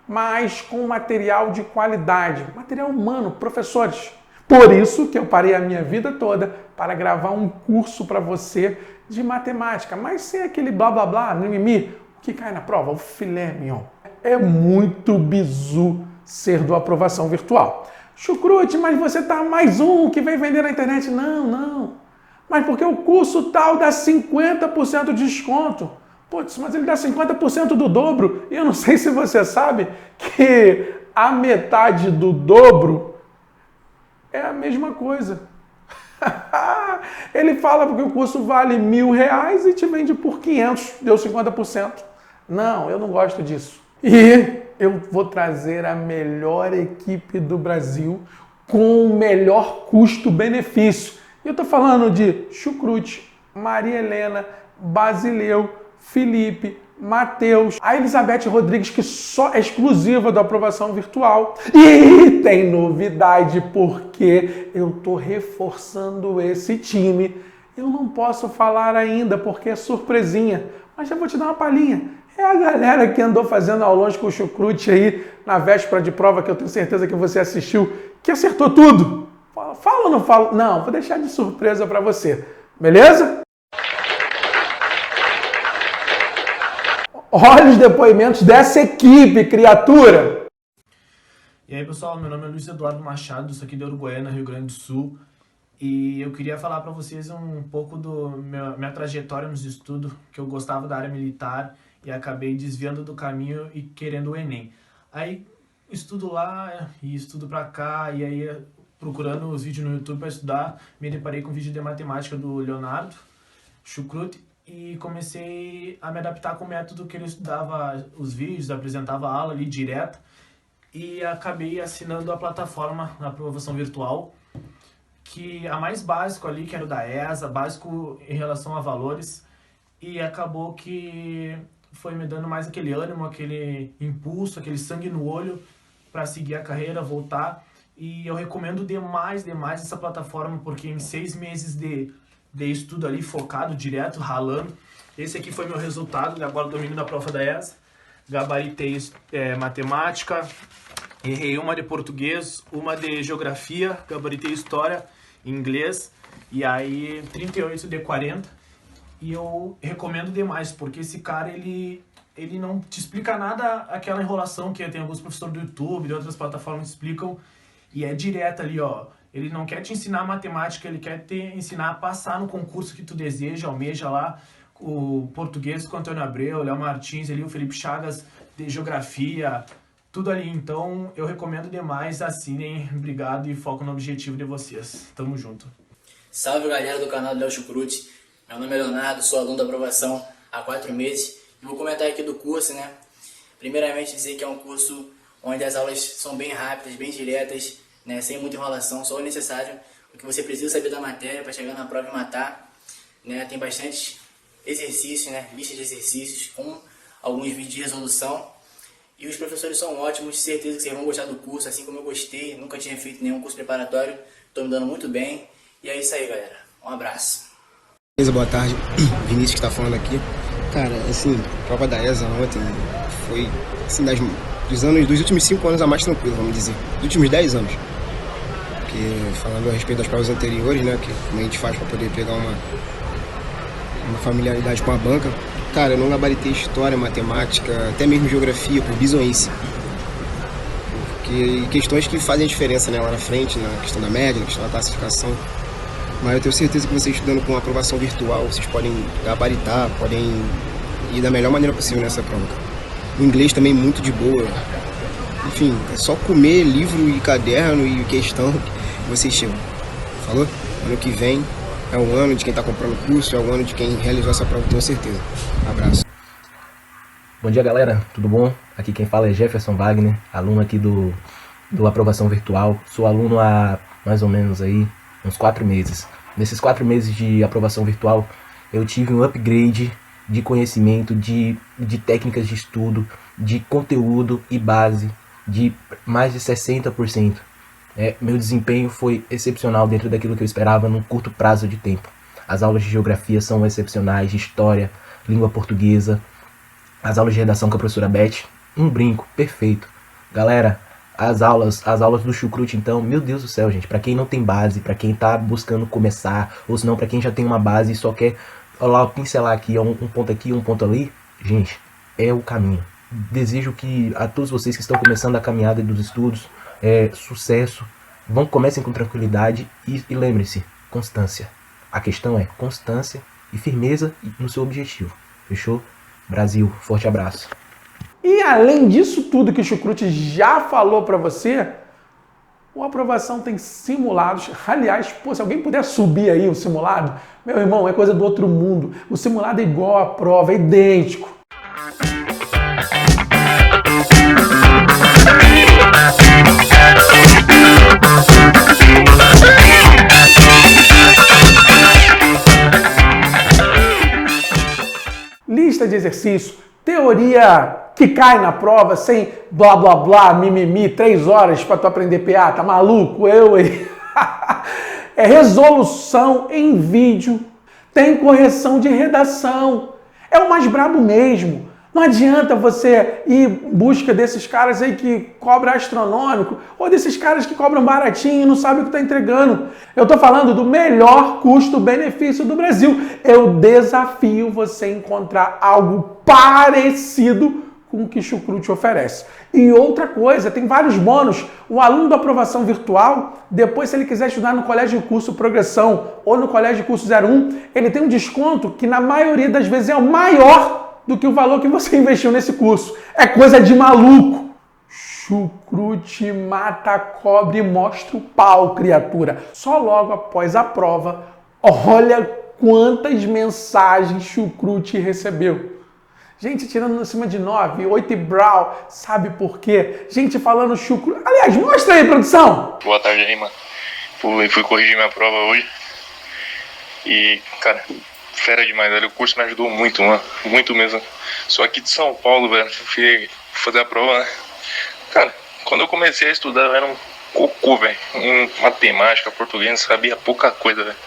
mas com material de qualidade, material humano, professores. Por isso que eu parei a minha vida toda para gravar um curso para você de matemática, mas sem aquele blá blá blá, mimimi, o que cai na prova, o filé mignon. É muito bizu ser do Aprovação Virtual. Chucrute, mas você tá mais um que vem vender na internet. Não. Mas porque o curso tal dá 50% de desconto. Putz, mas ele dá 50% do dobro. E eu não sei se você sabe que a metade do dobro é a mesma coisa. Ele fala porque o curso vale R$1.000 e te vende por 500, deu 50%. Não, eu não gosto disso. E eu vou trazer a melhor equipe do Brasil com o melhor custo-benefício. Eu estou falando de Chucrute, Maria Helena, Basileu, Felipe, Matheus, a Elizabeth Rodrigues, que só é exclusiva da Aprovação Virtual. E tem novidade, porque eu estou reforçando esse time. Eu não posso falar ainda, porque é surpresinha, mas já vou te dar uma palhinha. É a galera que andou fazendo aulões com o Chucrute aí na véspera de prova, que eu tenho certeza que você assistiu, que acertou tudo. Fala ou não fala? Não, vou deixar de surpresa para você. Beleza? Olha os depoimentos dessa equipe, criatura! E aí, pessoal, meu nome é Luiz Eduardo Machado, sou aqui de Uruguaiana, Rio Grande do Sul. E eu queria falar para vocês um pouco da minha trajetória nos estudos, que eu gostava da área militar e acabei desviando do caminho e querendo o Enem. Aí estudo lá e estudo pra cá, e aí procurando os vídeos no YouTube para estudar, me deparei com um vídeo de matemática do Leonardo Chucrute e comecei a me adaptar com o método que ele estudava os vídeos, apresentava a aula ali direto, e acabei assinando a plataforma da Aprovação Virtual, que a mais básico ali, que era o da ESA, básico em relação a valores, e acabou que foi me dando mais aquele ânimo, aquele impulso, aquele sangue no olho para seguir a carreira, voltar. E eu recomendo demais essa plataforma, porque em 6 meses de estudo ali, focado, direto, ralando, esse aqui foi meu resultado, agora domingo da prova da ESA. gabaritei matemática, errei uma de português, uma de geografia, gabaritei história, inglês, e aí 38 de 40. E eu recomendo demais, porque esse cara, ele não te explica nada aquela enrolação que tem alguns professores do YouTube, de outras plataformas que explicam, e é direto ali, ó. Ele não quer te ensinar matemática, ele quer te ensinar a passar no concurso que tu deseja, almeja lá, o português com o Antônio Abreu, o Léo Martins, ali, o Felipe Chagas de geografia, tudo ali. Então, eu recomendo demais, assinem, obrigado e foco no objetivo de vocês. Tamo junto. Salve galera do canal do Léo Chucrute, meu nome é Leonardo, sou aluno da aprovação há 4 meses e vou comentar aqui do curso, né? Primeiramente dizer que é um curso onde as aulas são bem rápidas, bem diretas, né? Sem muita enrolação, só o necessário, o que você precisa saber da matéria para chegar na prova e matar, né? Tem bastante exercícios, né? Lista de exercícios com alguns vídeos de resolução e os professores são ótimos, certeza que vocês vão gostar do curso, assim como eu gostei, nunca tinha feito nenhum curso preparatório, estou me dando muito bem e é isso aí galera, um abraço. Boa tarde, Vinícius que está falando aqui. Cara, assim, a prova da ESA ontem foi, assim, dos últimos 5 anos a mais tranquilo, vamos dizer. Dos últimos 10 anos. Porque, falando a respeito das provas anteriores, né, que como a gente faz para poder pegar uma familiaridade com a banca, cara, eu não gabaritei história, matemática, até mesmo geografia, por bizonhice. Porque questões que fazem a diferença, né, lá na frente, na questão da média, na questão da classificação. Mas eu tenho certeza que vocês estudando com aprovação virtual, vocês podem gabaritar, podem ir da melhor maneira possível nessa prova. O inglês também muito de boa. Enfim, é só comer livro e caderno e questão que vocês chegam. Falou? Ano que vem é o ano de quem está comprando o curso, é o ano de quem realizou essa prova, tenho certeza. Abraço. Bom dia galera, tudo bom? Aqui quem fala é Jefferson Wagner, aluno aqui do Aprovação Virtual. Sou aluno há mais ou menos aí uns 4 meses. Nesses 4 meses de aprovação virtual, eu tive um upgrade de conhecimento, de técnicas de estudo, de conteúdo e base de mais de 60%. Meu desempenho foi excepcional dentro daquilo que eu esperava num curto prazo de tempo. As aulas de geografia são excepcionais, de história, língua portuguesa, as aulas de redação com a professora Beth, um brinco, perfeito. Galera, as aulas do Chucrute, então, meu Deus do céu, gente, pra quem não tem base, pra quem tá buscando começar, ou se não, pra quem já tem uma base e só quer lá, pincelar aqui, um ponto aqui, um ponto ali, gente, é o caminho. Desejo que a todos vocês que estão começando a caminhada dos estudos, sucesso, comecem com tranquilidade e lembre-se, constância. A questão é constância e firmeza no seu objetivo, fechou? Brasil, forte abraço. E além disso tudo que o Chucrute já falou para você, o Aprovação tem simulados. Aliás, pô, se alguém puder subir aí o simulado, meu irmão, é coisa do outro mundo. O simulado é igual à prova, é idêntico. Lista de exercício, teoria que cai na prova sem blá blá blá, mimimi, 3 horas para tu aprender PA, tá maluco? É resolução em vídeo, tem correção de redação, é o mais brabo mesmo. Não adianta você ir em busca desses caras aí que cobram astronômico ou desses caras que cobram baratinho e não sabem o que está entregando. Eu estou falando do melhor custo-benefício do Brasil. Eu desafio você a encontrar algo parecido com o que Chucrute oferece. E outra coisa, tem vários bônus. O aluno da aprovação virtual, depois se ele quiser estudar no Colégio de Curso Progressão ou no Colégio de Curso 01, ele tem um desconto que na maioria das vezes é o maior do que o valor que você investiu nesse curso. É coisa de maluco. Chucrute mata a cobra e mostra o pau, criatura. Só logo após a prova, olha quantas mensagens Chucrute recebeu. Gente tirando acima de 9, 8 e brau, sabe por quê? Gente falando Chucrute. Aliás, mostra aí, produção. Boa tarde aí, mano. Fui corrigir minha prova hoje. E, cara, fera demais, velho. O curso me ajudou muito, mano. Muito mesmo. Sou aqui de São Paulo, velho. Fui fazer a prova, né? Cara, quando eu comecei a estudar, eu era um cocô, velho. Matemática, português, sabia pouca coisa, velho.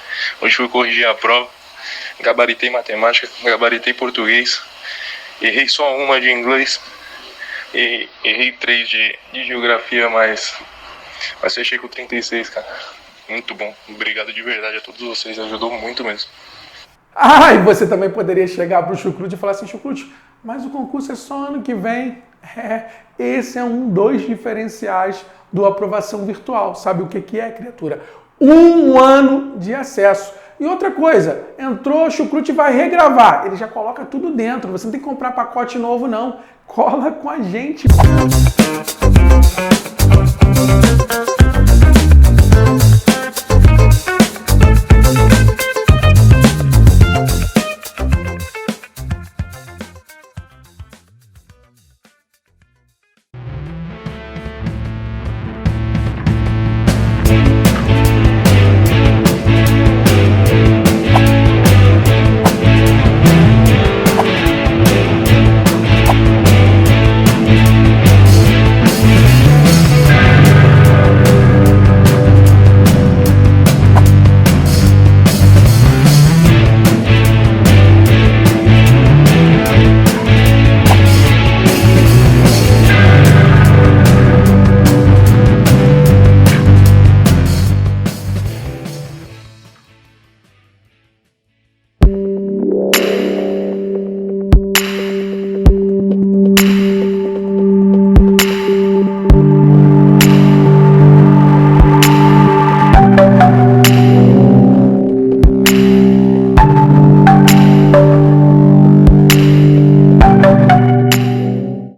Hoje fui corrigir a prova. Gabaritei matemática, gabaritei português. Errei só uma de inglês. Errei 3 de geografia, mas fechei com 36, cara. Muito bom. Obrigado de verdade a todos vocês, ajudou muito mesmo. Ah, e você também poderia chegar pro Chucrute e falar assim, Chucrute, mas o concurso é só ano que vem. Esse é dos diferenciais do aprovação virtual. Sabe o que é, criatura? 1 ano de acesso. E outra coisa, entrou, o Chucrute vai regravar. Ele já coloca tudo dentro. Você não tem que comprar pacote novo, não. Cola com a gente.